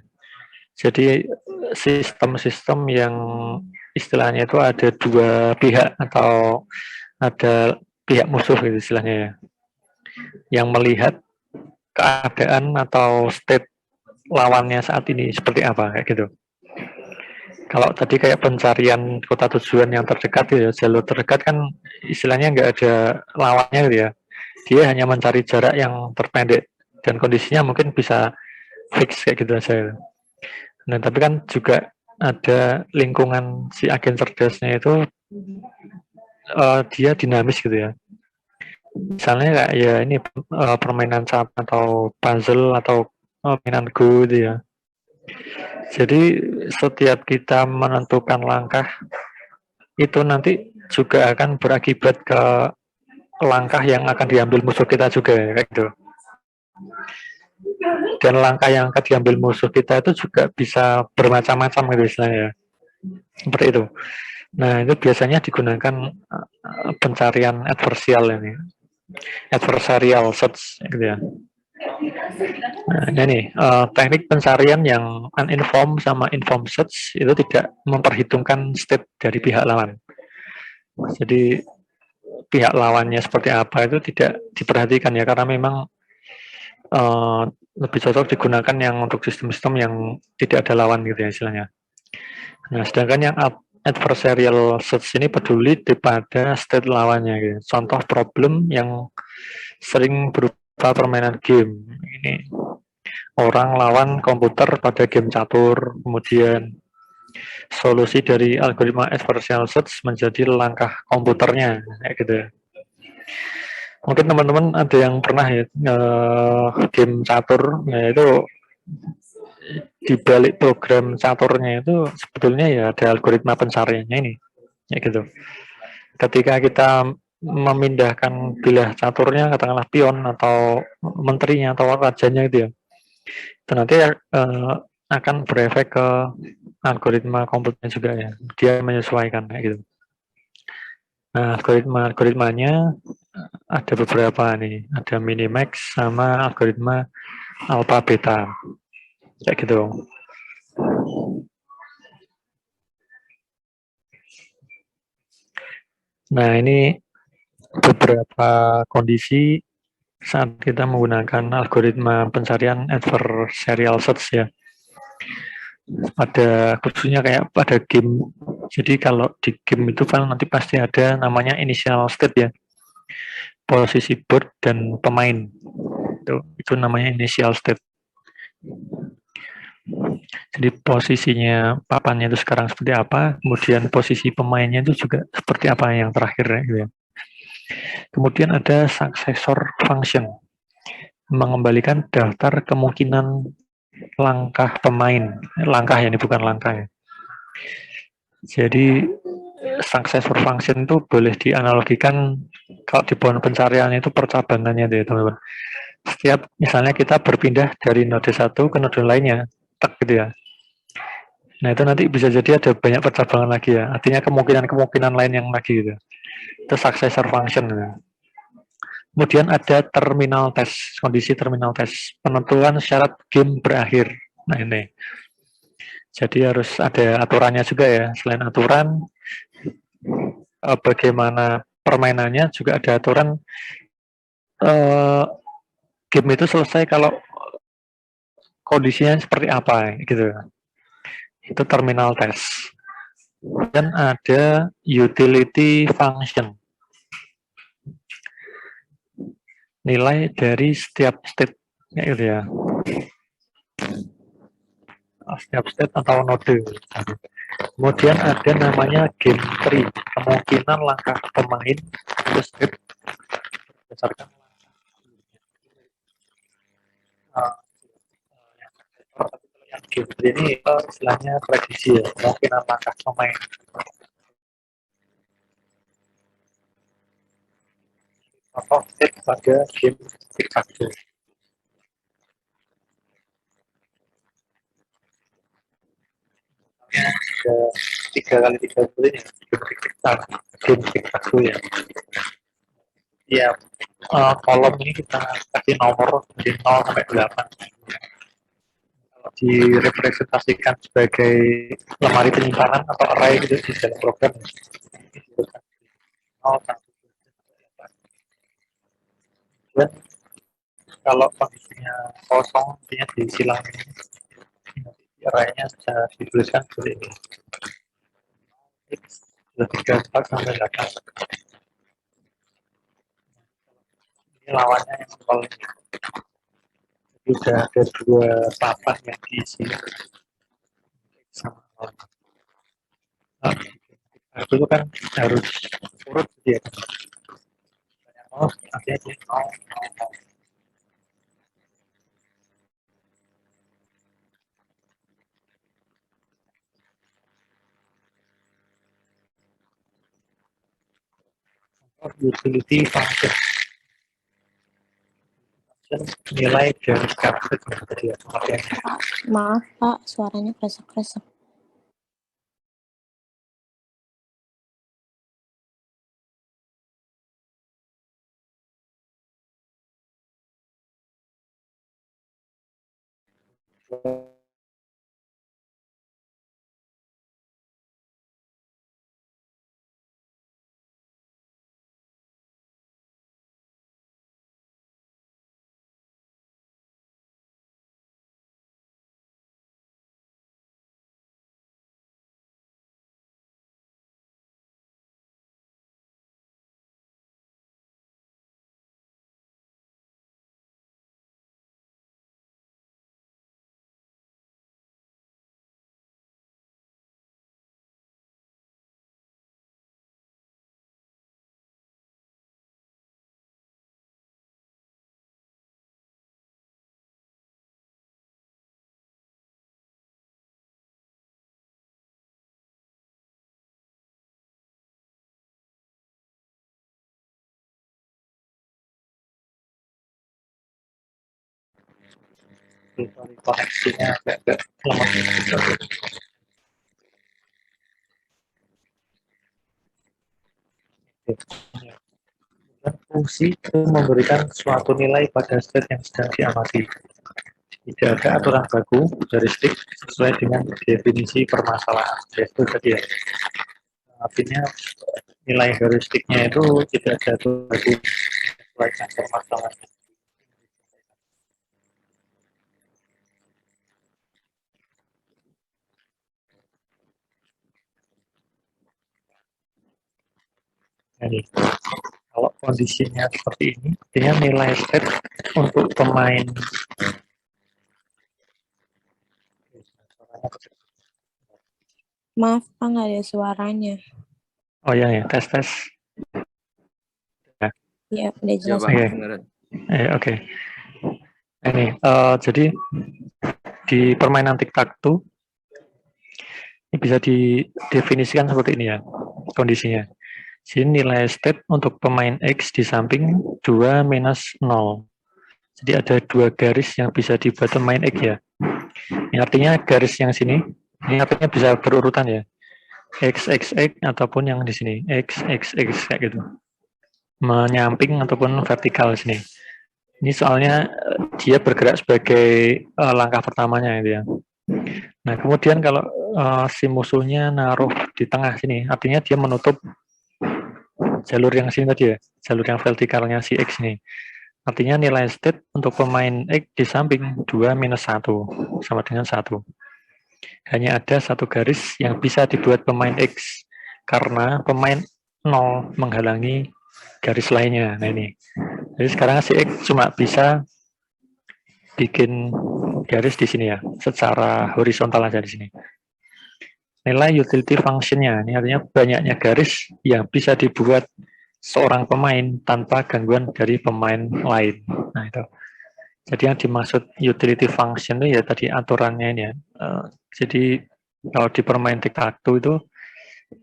Speaker 1: Jadi sistem-sistem yang istilahnya itu ada dua pihak atau ada pihak musuh gitu istilahnya ya, yang melihat keadaan atau state lawannya saat ini seperti apa kayak gitu. Kalau tadi kayak pencarian kota tujuan yang terdekat ya, jalur terdekat kan istilahnya nggak ada lawannya gitu ya. Dia hanya mencari jarak yang terpendek dan kondisinya mungkin bisa fix kayak gitu aja. Nah, tapi kan juga ada lingkungan si agen cerdasnya itu dia dinamis gitu ya. Misalnya kayak ya ini permainan cat atau puzzle atau permainan Go gitu ya. Jadi setiap kita menentukan langkah itu nanti juga akan berakibat ke langkah yang akan diambil musuh kita juga kayak gitu. Dan langkah yang akan diambil musuh kita itu juga bisa bermacam-macam gitu istilahnya. Seperti itu. Nah, itu biasanya digunakan pencarian adversarial search gitu ya. Nah, ini teknik pencarian yang uninformed sama informed search itu tidak memperhitungkan state dari pihak lawan. Jadi pihak lawannya seperti apa itu tidak diperhatikan ya, karena memang lebih cocok digunakan yang untuk sistem-sistem yang tidak ada lawan gitu ya istilahnya. Nah, sedangkan yang adversarial search ini peduli pada state lawannya gitu. Contoh problem yang sering berupa permainan game. Ini orang lawan komputer pada game catur, kemudian solusi dari algoritma adversarial search menjadi langkah komputernya kayak gitu ya. Mungkin teman-teman ada yang pernah ya game catur, ya itu di balik program caturnya itu sebetulnya ya ada algoritma pencariannya ini, ya gitu. Ketika kita memindahkan bilah caturnya, katakanlah pion atau menterinya atau rajanya gitu ya, itu nanti akan berefek ke algoritma komputernya juga ya, dia menyesuaikan kayak gitu. Nah, algoritmanya ada beberapa nih, ada minimax sama algoritma alpha beta kayak gitu. Nah, ini beberapa kondisi saat kita menggunakan algoritma pencarian adversarial search ya. Pada khususnya kayak pada game. Jadi kalau di game itu kan nanti pasti ada namanya initial state ya. Posisi board dan pemain. Itu namanya initial state. Jadi posisinya papannya itu sekarang seperti apa, kemudian posisi pemainnya itu juga seperti apa yang terakhir ya. Kemudian ada successor function, mengembalikan daftar kemungkinan langkah pemain. Langkah ya, ini bukan langkah ya. Jadi successor function itu boleh dianalogikan kalau di pohon pencarian itu percabangannya deh teman-teman. Setiap misalnya kita berpindah dari node satu ke node lainnya, tak gitu ya. Nah itu nanti bisa jadi ada banyak percabangan lagi ya. Artinya kemungkinan-kemungkinan lain yang lagi gitu. Itu successor function. Ya. Kemudian ada terminal test, kondisi terminal test, penentuan syarat game berakhir. Nah ini, jadi harus ada aturannya juga ya. Selain aturan, bagaimana permainannya juga ada aturan. Game itu selesai kalau kondisinya seperti apa, gitu. Itu terminal test. Dan ada utility function, nilai dari setiap state, ya gitu ya. Setiap state atau node. Kemudian ada namanya game tree, kemungkinan langkah pemain itu state berdasarkan yang game tree ini istilahnya prediksi ya, kemungkinan langkah pemain. Contoh state pada game tic-tac-toe. Tiga kali 30 ini game tic-tac-toe ya. Iya, kolom ini kita kasih nomor dari 0 sampai 8. Kalau direpresentasikan sebagai lemari penyimpanan atau array gitu di dalam program, 0 sampai 8. Dan kalau kondisinya kosong, artinya disilang ini, array-nya bisa dituliskan seperti ini. X 34 sampai 8. Ini lawannya yang paling sudah ada dua papan yang diisi sama nah, itu kan harus urut dia artinya dia utility function nilai dari kartu tadi ya.
Speaker 2: Maaf Pak, suaranya kresek-kresek.
Speaker 1: koneksinya agak lemah. Dan fungsi itu memberikan suatu nilai pada state yang sedang diamati. Tidak ada aturan baku heuristik sesuai dengan definisi permasalahan. Itu tadi ya. Artinya nilai heuristiknya itu tidak ada aturan baku sesuai dengan permasalahan. Jadi, kalau kondisinya seperti ini, artinya nilai state untuk pemain
Speaker 2: Maaf Pak, nggak ada suaranya.
Speaker 1: oh ya tes. Ya.
Speaker 2: Ya, udah
Speaker 3: Ya
Speaker 2: jelas.
Speaker 3: Pak,
Speaker 1: Oke.
Speaker 3: kedengaran.
Speaker 1: Oke. Ini, jadi di permainan tic-tac-toe ini bisa didefinisikan seperti ini ya, kondisinya. Jadi nilai state untuk pemain X di samping 2 minus 0. Jadi ada 2 garis yang bisa dibuat pemain X ya. Ini artinya garis yang sini, ini artinya bisa berurutan ya. X, X, X, ataupun yang di sini. X, X, X, kayak gitu. Menyamping ataupun vertikal sini. Ini soalnya dia bergerak sebagai langkah pertamanya gitu ya. Nah, kemudian kalau si musuhnya naruh di tengah sini, artinya dia menutup jalur yang sini tadi ya, jalur yang vertikalnya si X ini. Artinya nilai state untuk pemain X di samping 2 minus 1 sama dengan 1. Hanya ada satu garis yang bisa dibuat pemain X karena pemain 0 menghalangi garis lainnya. Nah ini. Jadi sekarang si X cuma bisa bikin garis di sini ya, secara horizontal aja di sini. Nilai utility function-nya, ini artinya banyaknya garis yang bisa dibuat seorang pemain tanpa gangguan dari pemain lain. Nah itu. Jadi yang dimaksud utility function itu ya tadi aturannya ini ya. Jadi kalau di permain tic-tac-toe itu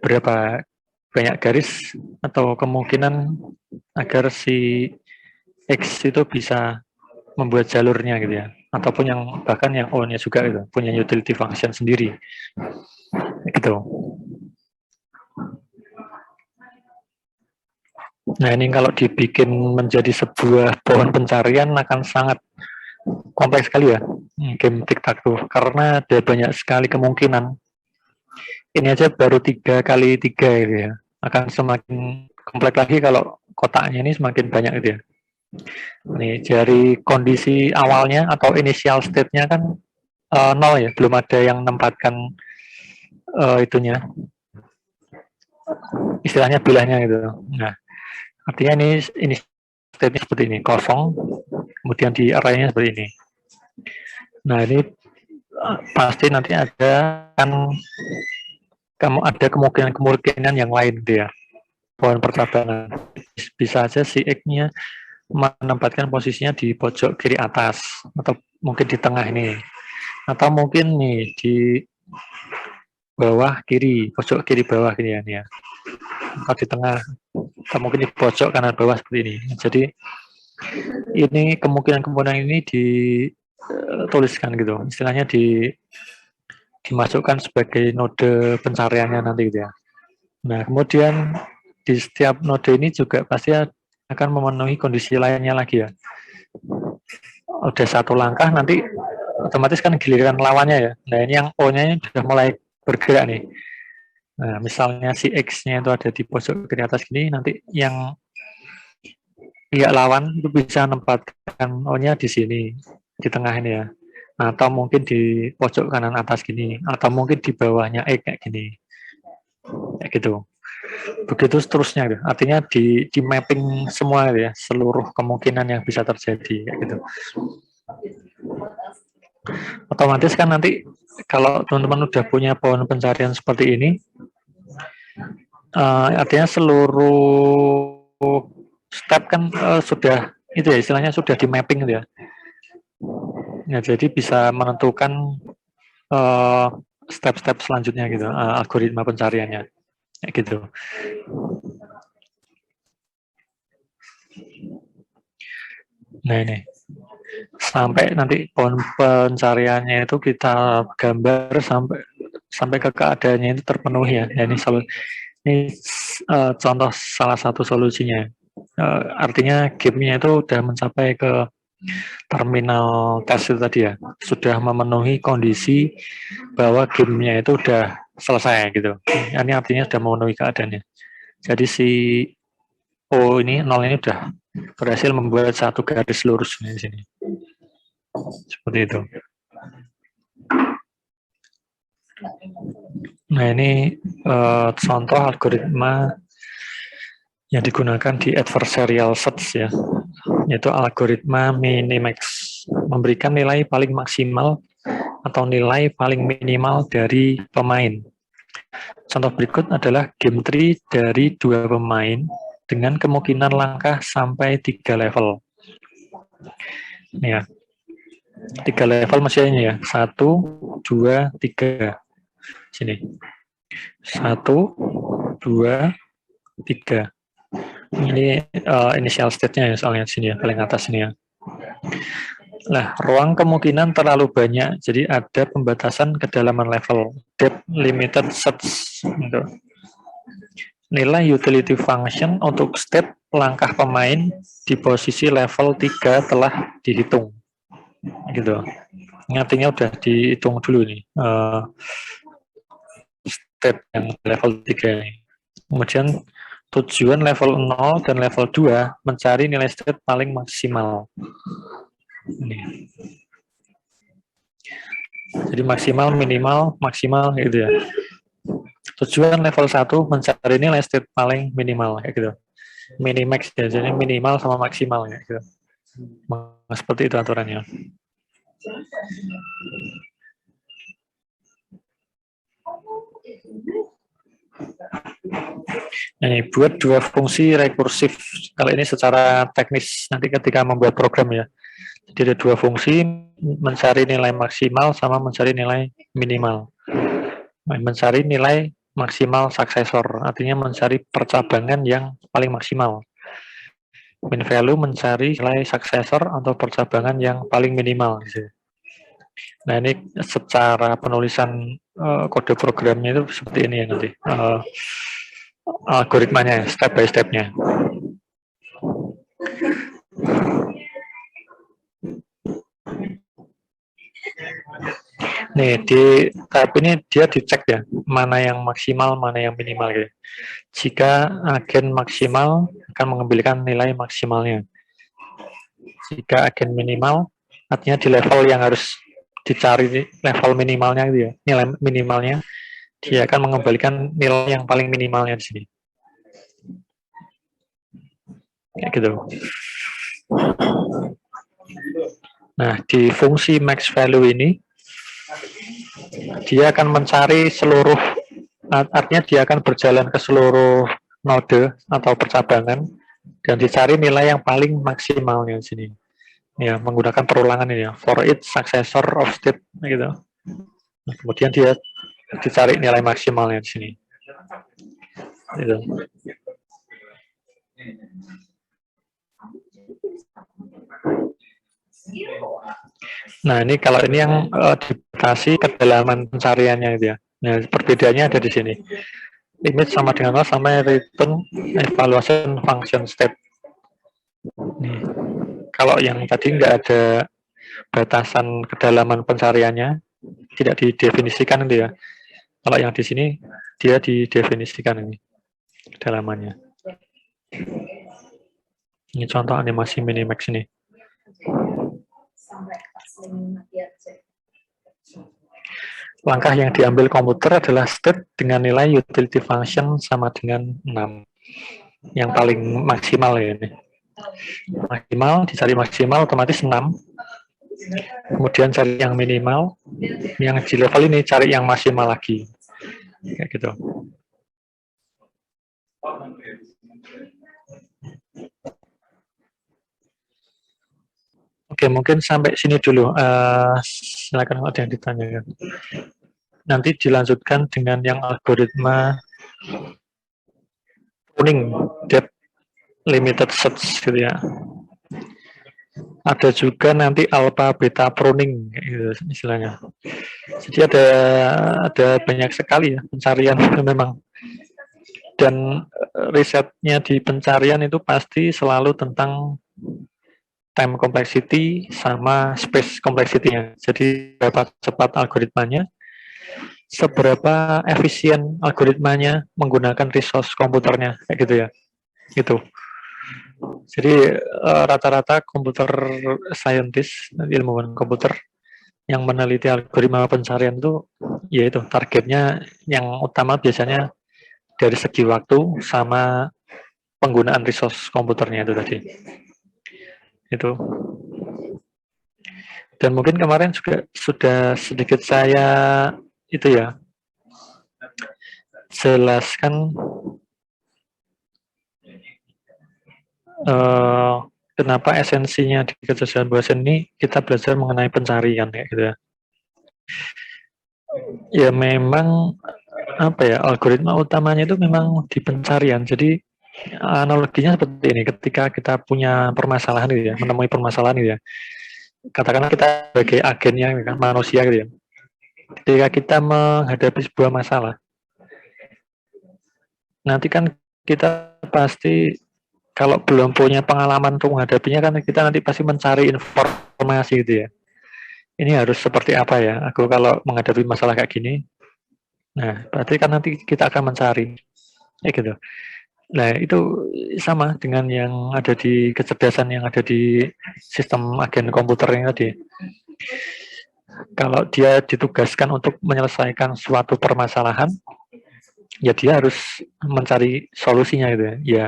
Speaker 1: berapa banyak garis atau kemungkinan agar si X itu bisa membuat jalurnya gitu ya, ataupun yang bahkan yang O-nya juga gitu, punya utility function sendiri gitu. Nah ini kalau dibikin menjadi sebuah pohon pencarian akan sangat kompleks sekali ya game tic-tac-toe, karena ada banyak sekali kemungkinan. Ini aja baru 3 kali 3 gitu ya, akan semakin kompleks lagi kalau kotaknya ini semakin banyak gitu ya. Nih dari kondisi awalnya atau initial state-nya kan 0 ya, belum ada yang menempatkan itunya, istilahnya bilahnya gitu. Nah, artinya ini state-nya seperti ini, kosong, kemudian di array-nya seperti ini. Nah, ini pasti nanti ada kemungkinan yang lain gitu ya, pohon percabangan. Bisa aja si X-nya menempatkan posisinya di pojok kiri atas, atau mungkin di tengah ini, atau mungkin nih di bawah kiri, pojok kiri bawah gini ya, atau di tengah, atau mungkin di pojok kanan bawah seperti ini. Jadi ini kemungkinan ini dituliskan gitu, istilahnya dimasukkan sebagai node pencariannya nanti gitu ya. Nah kemudian di setiap node ini juga pasti akan memenuhi kondisi lainnya lagi ya. Udah satu langkah nanti otomatis kan giliran lawannya ya. Nah ini yang O-nya sudah mulai bergerak nih. Nah misalnya si X-nya itu ada di pojok kiri atas gini, nanti yang pihak lawan itu bisa menempatkan O-nya di sini, di tengah ini ya. Atau mungkin di pojok kanan atas gini, atau mungkin di bawahnya X kayak gini. Kayak gitu. Begitu seterusnya gitu. Artinya di mapping semua gitu ya, seluruh kemungkinan yang bisa terjadi kayak gitu. Otomatis kan nanti kalau teman-teman udah punya pohon pencarian seperti ini, artinya seluruh step kan sudah itu ya, istilahnya sudah di mapping gitu ya. Ya jadi bisa menentukan step-step selanjutnya gitu, algoritma pencariannya kayak gitu. Nah ini sampai nanti pohon pencariannya itu kita gambar sampai ke keadaannya itu terpenuhi ya. Nah, ini contoh salah satu solusinya. Artinya gamenya itu udah mencapai ke terminal tes itu tadi ya, sudah memenuhi kondisi bahwa gamenya itu udah selesai gitu. Ini artinya sudah memenuhi keadaannya. Jadi si O ini 0 ini udah berhasil membuat satu garis lurus di sini. Seperti itu. Nah ini contoh algoritma yang digunakan di adversarial search ya, yaitu algoritma minimax, memberikan nilai paling maksimal atau nilai paling minimal dari pemain. Contoh berikut adalah game tree dari 2 pemain dengan kemungkinan langkah sampai 3 level. Ini ya, 3 level mesinnya ya, 1, 2, 3. Sini, 1, 2, 3. Ini initial state-nya ya, soalnya sini ya, paling atas ini ya. Nah, ruang kemungkinan terlalu banyak, jadi ada pembatasan kedalaman level, depth limited search. Gitu. Nilai utility function untuk state langkah pemain di posisi level 3 telah dihitung. Gitu. Artinya udah dihitung dulu nih, state yang level 3 ini. Kemudian tujuan level 0 dan level 2 mencari nilai state paling maksimal. Ini. Jadi maksimal, minimal, maksimal gitu ya. Tujuan level 1 mencari nilai state paling minimal kayak gitu. Minimax ya, jadi minimal sama maksimal kayak gitu. Seperti itu aturannya. Ini buat 2 fungsi rekursif. Kalau ini secara teknis nanti ketika membuat program ya. Jadi ada 2 fungsi, mencari nilai maksimal sama mencari nilai minimal. Mencari nilai maksimal suksesor, artinya mencari percabangan yang paling maksimal. Min value mencari nilai suksesor atau percabangan yang paling minimal. Gitu. Nah ini secara penulisan kode programnya itu seperti ini ya nanti. Algoritmanya, step by step-nya. Nih, di tahap ini dia dicek ya, mana yang maksimal, mana yang minimal. Gitu. Jika agen maksimal akan mengambilkan nilai maksimalnya. Jika agen minimal, artinya di level yang harus dicari level minimalnya gitu ya, nilai minimalnya, dia akan mengembalikan nilai yang paling minimalnya di sini. Kayak gitu. Nah, di fungsi max value ini, dia akan mencari seluruh, artinya dia akan berjalan ke seluruh node atau percabangan, dan dicari nilai yang paling maksimalnya di sini. Ya, menggunakan perulangan ini ya, for each successor of state, gitu. Nah, kemudian dia dicari nilai maksimalnya di sini. Gitu. Nah, ini kalau ini yang dibatasi kedalaman pencariannya gitu ya. Nah, perbedaannya ada di sini. Image sama dengan 0 sampai return evaluation function state. Nih. Kalau yang tadi nggak ada batasan kedalaman pencariannya, tidak didefinisikan itu ya. Kalau yang di sini dia didefinisikan ini kedalamannya. Ini contoh animasi minimax ini. Langkah yang diambil komputer adalah state dengan nilai utility function sama dengan 6. Yang paling maksimal ya ini. Maksimal, dicari maksimal otomatis 6. Kemudian cari yang minimal, yang di level ini cari yang maksimal lagi. Kayak gitu. Oke, mungkin sampai sini dulu. Silakan ada yang ditanyakan. Nanti dilanjutkan dengan yang algoritma pruning depth limited search gitu ya. Ada juga nanti alpha beta pruning gitu istilahnya. Jadi ada banyak sekali ya pencarian memang. Dan risetnya di pencarian itu pasti selalu tentang time complexity sama space complexity-nya. Jadi berapa cepat algoritmanya, seberapa efisien algoritmanya menggunakan resource komputernya, kayak gitu ya. Gitu. Jadi rata-rata komputer scientist, ilmuwan komputer yang meneliti algoritma pencarian itu, yaitu targetnya yang utama biasanya dari segi waktu sama penggunaan resource komputernya itu tadi. Itu. Dan mungkin kemarin juga sudah sedikit saya itu ya jelaskan kenapa esensinya di kecerdasan buatan ini kita belajar mengenai pencarian kayak gitu ya. Ya memang apa ya, algoritma utamanya itu memang di pencarian. Jadi analoginya seperti ini, ketika kita punya permasalahan gitu ya, menemui permasalahan gitu ya. Katakanlah kita sebagai agennya kan, manusia gitu ya. Ketika kita menghadapi sebuah masalah, nanti kan kita pasti kalau belum punya pengalaman untuk menghadapinya kan kita nanti pasti mencari informasi gitu ya. Ini harus seperti apa ya? Aku kalau menghadapi masalah kayak gini, nah berarti kan nanti kita akan mencari, ya gitu. Nah itu sama dengan yang ada di kecerdasan yang ada di sistem agen komputer ini tadi. Kalau dia ditugaskan untuk menyelesaikan suatu permasalahan, ya dia harus mencari solusinya gitu ya. Ya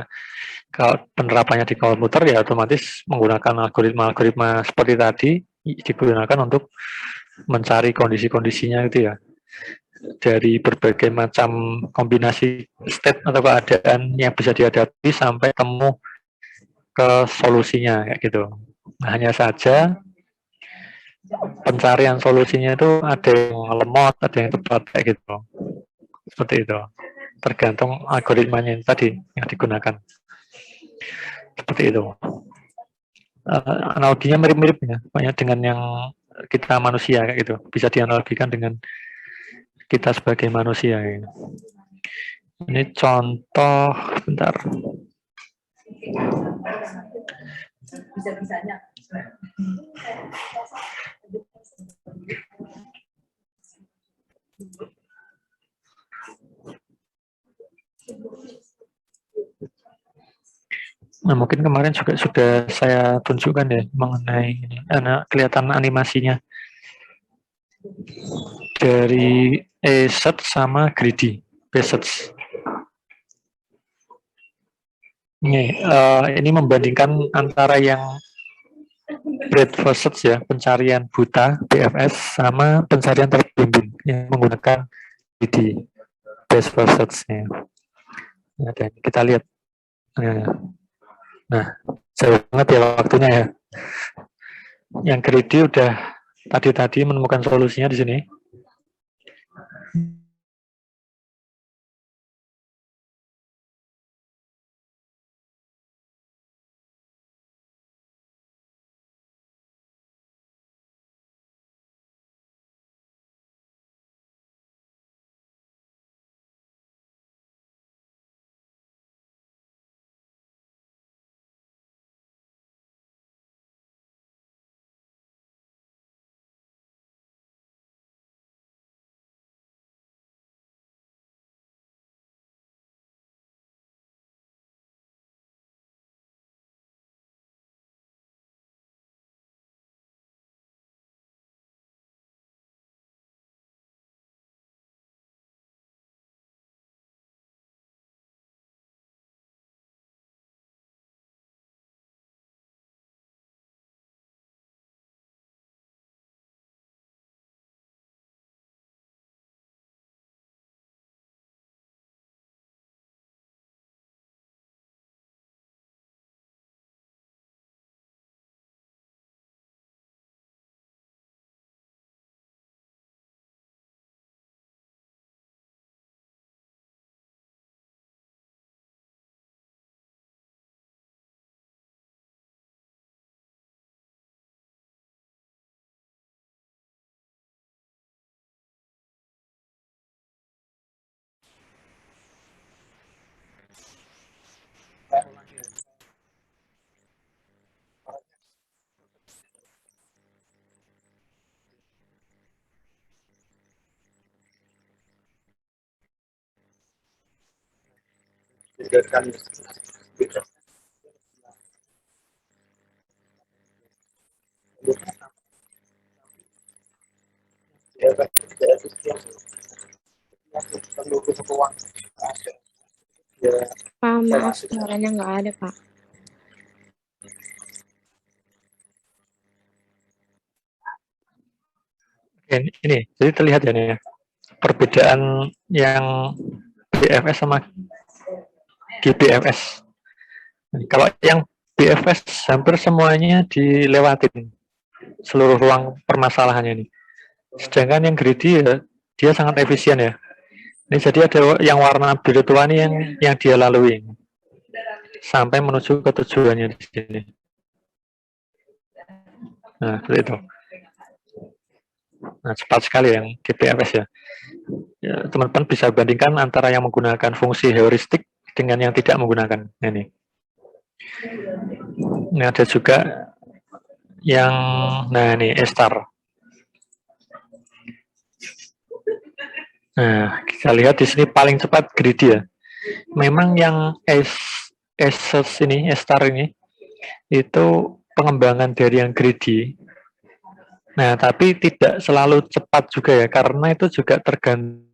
Speaker 1: kalau penerapannya di komputer ya otomatis menggunakan algoritma-algoritma seperti tadi digunakan untuk mencari kondisi-kondisinya gitu ya. Dari berbagai macam kombinasi state atau keadaan yang bisa dihadapi sampai temu ke solusinya kayak gitu. Nah, hanya saja pencarian solusinya itu ada yang lemot, ada yang tepat kayak gitu. Seperti itu. Tergantung algoritmanya yang tadi yang digunakan. Seperti itu. Analoginya mirip-mirip ya, banyak dengan yang kita manusia kayak gitu. Bisa dianalogikan dengan kita sebagai manusia. Ya. Ini contoh, bentar. Bisa-bisanya. Nah, mungkin kemarin juga sudah saya tunjukkan ya mengenai ini. Kelihatan animasinya dari A-search sama greedy B-search. Ini membandingkan antara yang breadth first search ya, pencarian buta BFS sama pencarian terbimbing yang menggunakan greedy best first search-nya. Nah, dan kita lihat. Nah, jauh banget ya waktunya ya. Yang greedy udah tadi menemukan solusinya di sini.
Speaker 2: Pak, maaf, suaranya nggak ada, Pak.
Speaker 1: Ini, jadi terlihat ya nih ya, perbedaan yang BFS sama GBFS. Kalau yang BFS hampir semuanya dilewatin seluruh ruang permasalahannya ini. Sedangkan yang greedy ya dia sangat efisien ya. Ini jadi ada yang warna biru tua ini yang dia lalui sampai menuju ke tujuannya di sini. Nah, seperti itu. Nah, cepat sekali yang GPFS ya. Ya, teman-teman bisa bandingkan antara yang menggunakan fungsi heuristik dengan yang tidak menggunakan. Ini ada juga yang, nah ini E-star. Nah, kita lihat di sini paling cepat greedy ya. Memang yang E-search ini, E-star ini, itu pengembangan dari yang greedy. Nah, tapi tidak selalu cepat juga ya, karena itu juga tergantung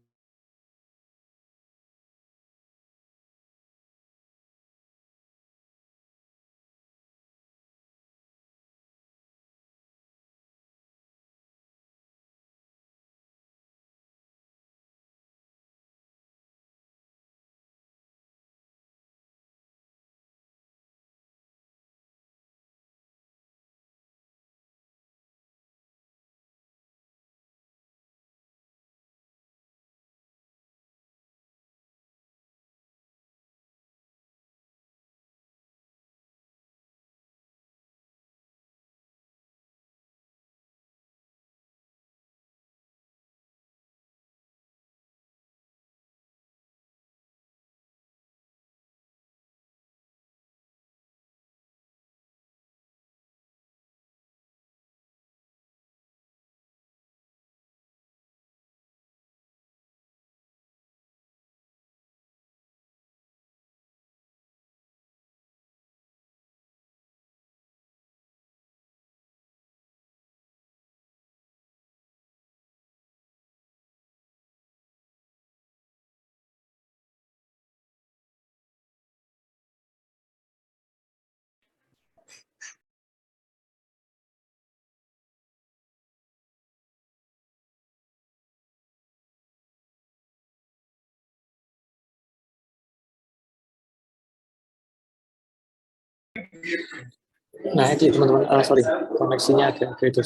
Speaker 1: Nah, itu teman-teman, sorry, koneksinya agak itu.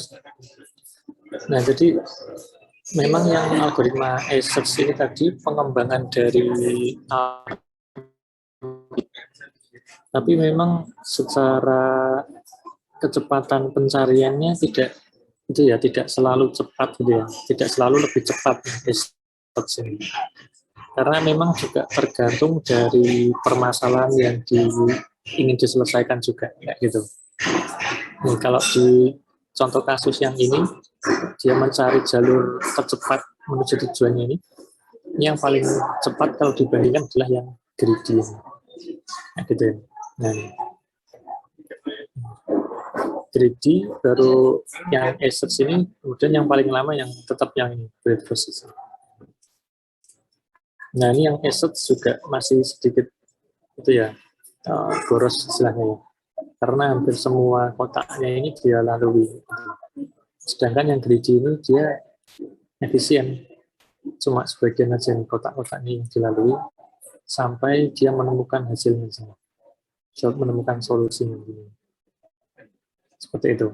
Speaker 1: Nah, jadi memang yang algoritma E-search ini tadi pengembangan dari tapi memang secara kecepatan pencariannya tidak itu ya tidak selalu cepat gitu ya, tidak selalu lebih cepat E-search ini. Karena memang juga tergantung dari permasalahan yang ingin diselesaikan juga kayak gitu. Nih, kalau di contoh kasus yang ini, dia mencari jalur tercepat menuju tujuannya ini yang paling cepat kalau dibandingkan adalah yang greedy. Nah, gitu ya. Nah, greedy baru yang assets ini, kemudian yang paling lama yang tetap yang ini, bread process. Nah, ini yang assets juga masih sedikit itu ya, boros istilahnya ya. Karena hampir semua kotaknya ini dia lalui. Sedangkan yang greedy ini dia efisien. Cuma sebagian aja kotak-kotak ini yang dilalui sampai dia menemukan hasilnya semua. Menemukan solusinya. Seperti itu.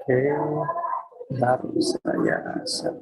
Speaker 1: Oke, bentar saya share.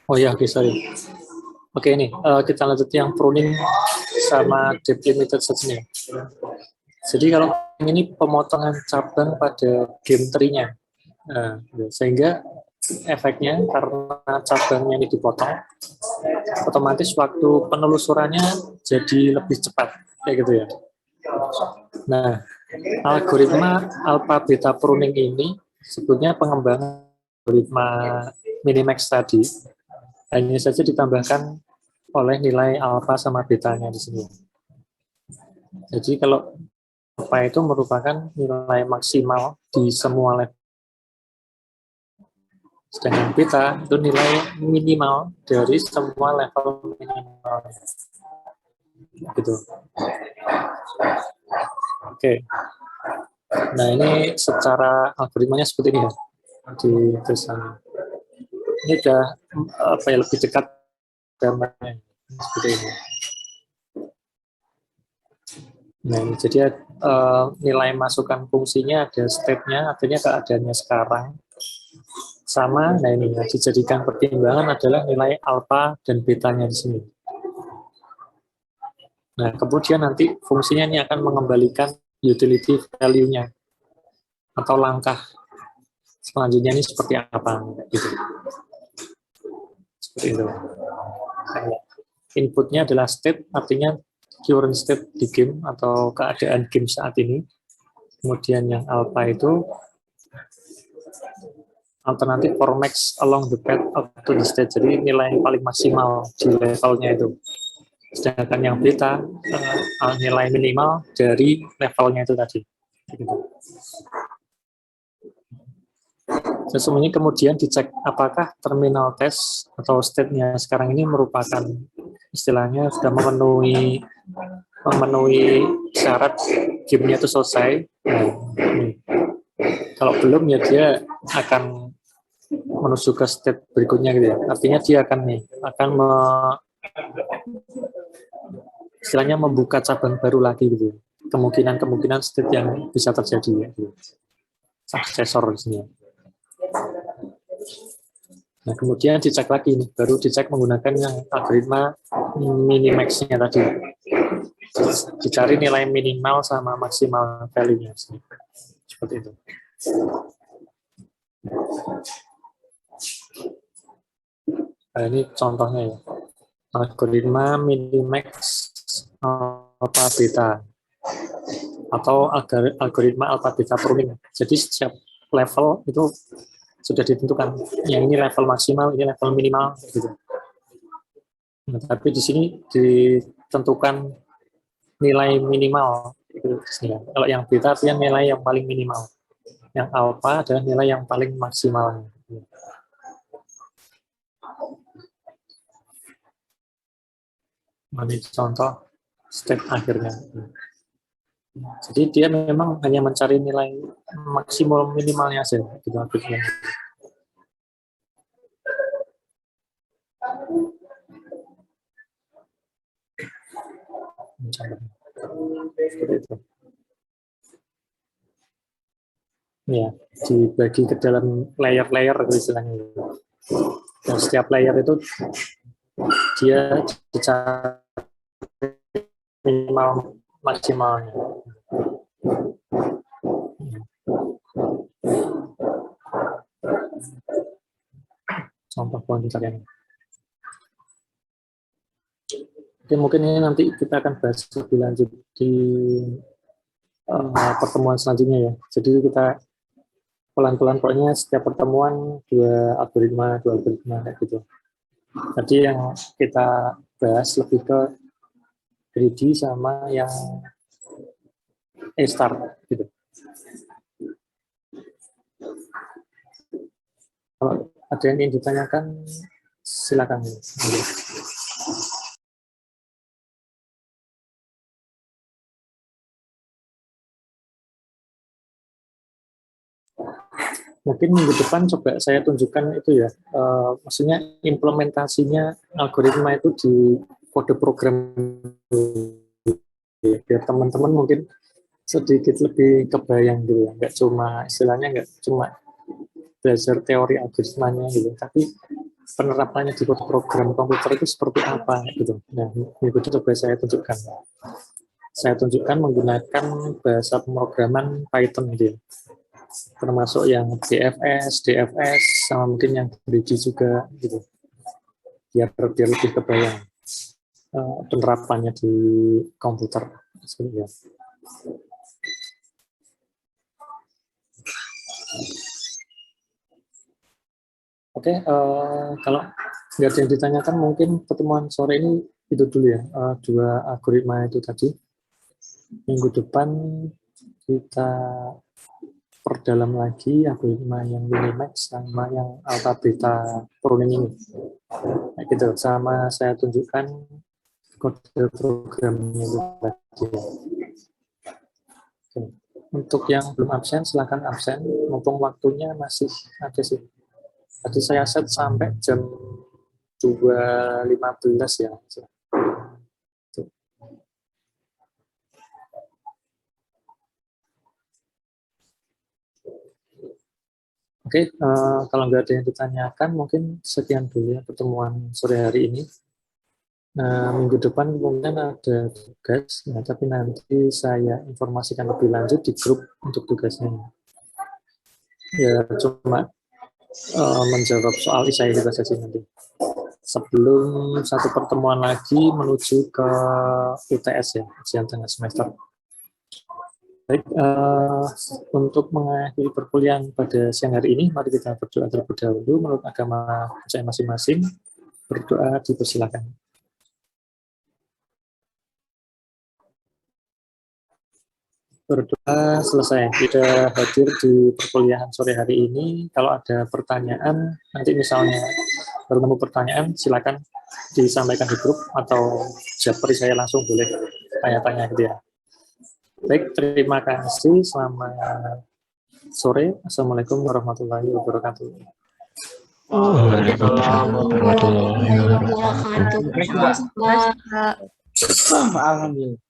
Speaker 1: Oh ya, oke, sorry. Oke, ini kita lanjut yang pruning sama depth limited search nya. Jadi kalau ini pemotongan cabang pada game tree-nya. Nah, sehingga efeknya karena cabangnya ini dipotong, otomatis waktu penelusurannya jadi lebih cepat, kayak gitu ya. Nah, algoritma alpha beta pruning ini sebetulnya pengembangan algoritma minimax tadi, hanya saja ditambahkan oleh nilai alpha sama betanya di sini. Jadi kalau alpha itu merupakan nilai maksimal di semua level, sedangkan beta itu nilai minimal dari semua level minimal. Gitu. Oke. Nah, ini secara algoritmanya seperti ini ya di tulisan. Ini udah apa ya, lebih dekat gambarnya seperti ini. Nah, ini jadi nilai masukan fungsinya ada state-nya, artinya keadaannya sekarang. Sama, nah ini yang dijadikan pertimbangan adalah nilai alpha dan betanya di sini. Nah, kemudian nanti fungsinya ini akan mengembalikan utility value-nya atau langkah selanjutnya ini seperti apa gitu. Seperti itu. Inputnya adalah state, artinya current state di game atau keadaan game saat ini. Kemudian yang alpha itu alternatif for max along the path up to the state, jadi nilai yang paling maksimal di levelnya itu. Sedangkan yang beta nilai minimal dari levelnya itu tadi. Sesungguhnya kemudian dicek apakah terminal test atau state-nya sekarang ini merupakan istilahnya sudah memenuhi syarat game-nya itu selesai. Nah, kalau belum ya dia akan menuju ke state berikutnya gitu ya. Artinya dia akan istilahnya membuka cabang baru lagi gitu. Kemungkinan state yang bisa terjadi ya. Gitu. Suksesor di sini. Nah, kemudian dicek lagi nih, baru dicek menggunakan yang algoritma minimax-nya tadi. Dicari nilai minimal sama maksimal value-nya. Seperti itu. Nah, ini contohnya ya. Algoritma minimax alpha beta atau algoritma alpha beta pruning. Jadi setiap level itu sudah ditentukan. Yang ini level maksimal, ini level minimal gitu. Nah, tapi di sini ditentukan nilai minimal gitu. Kalau yang beta artinya nilai yang paling minimal. Yang alpha adalah nilai yang paling maksimal. Ini contoh step akhirnya. Jadi dia memang hanya mencari nilai maksimum minimalnya saja. Gitu, akhirnya. Seperti itu. Ya, dibagi ke dalam layer-layer istilahnya. Dan setiap layer itu dia bicara minimal maksimalnya. Contoh pencarian. Oke, mungkin ini nanti kita akan bahas lebih lanjut di pertemuan selanjutnya ya. Jadi kita pelan-pelan pokoknya setiap pertemuan dua algoritma kayak gitu. Tadi yang kita bahas lebih ke greedy sama yang A-star gitu. Kalau ada yang ingin ditanyakan, silakan. Mungkin minggu depan coba saya tunjukkan itu ya, maksudnya implementasinya algoritma itu di kode program, biar teman-teman mungkin sedikit lebih kebayang gitu ya, nggak cuma istilahnya nggak cuma
Speaker 3: belajar teori algoritmanya gitu, tapi penerapannya di program komputer itu seperti apa gitu. Nah, itu coba saya tunjukkan. Saya tunjukkan menggunakan bahasa pemrograman Python gitu ya. Termasuk yang DFS, DFS, sama mungkin yang Bridge juga gitu. Biar lebih kebayang penerapannya di komputer. Ya. Oke, kalau nggak ada yang ditanyakan, mungkin pertemuan sore ini itu dulu ya, dua algoritma itu tadi. Minggu depan kita perdalam lagi algoritma yang minimax sama yang alpha beta pruning ini. Nah, gitu, sama saya tunjukkan kode programnya tadi. Oke. Untuk yang belum absen, silakan absen. Mumpung waktunya masih ada sih. Tadi saya set sampai jam 2.15 ya. Oke, kalau nggak ada yang ditanyakan, mungkin sekian dulu ya pertemuan sore hari ini. Minggu depan mungkin ada tugas, nah, tapi nanti saya informasikan lebih lanjut di grup untuk tugasnya. Ya, cuma menjawab soal isai juga saja nanti. Sebelum satu pertemuan lagi menuju ke UTS ya, ujian tengah semester. Baik, untuk mengakhiri perkuliahan pada siang hari ini, mari kita berdoa terlebih dahulu menurut agama saya masing-masing. Berdoa dipersilakan. Berdoa selesai. Sudah hadir di perkuliahan sore hari ini. Kalau ada pertanyaan, nanti misalnya bertemu pertanyaan, silakan disampaikan di grup atau japri saya langsung boleh tanya-tanya gitu ya. Baik, terima kasih. Selamat sore. Assalamualaikum warahmatullahi wabarakatuh.
Speaker 1: Waalaikumsalam warahmatullahi wabarakatuh.
Speaker 2: Alhamdulillah.
Speaker 4: Alhamdulillah.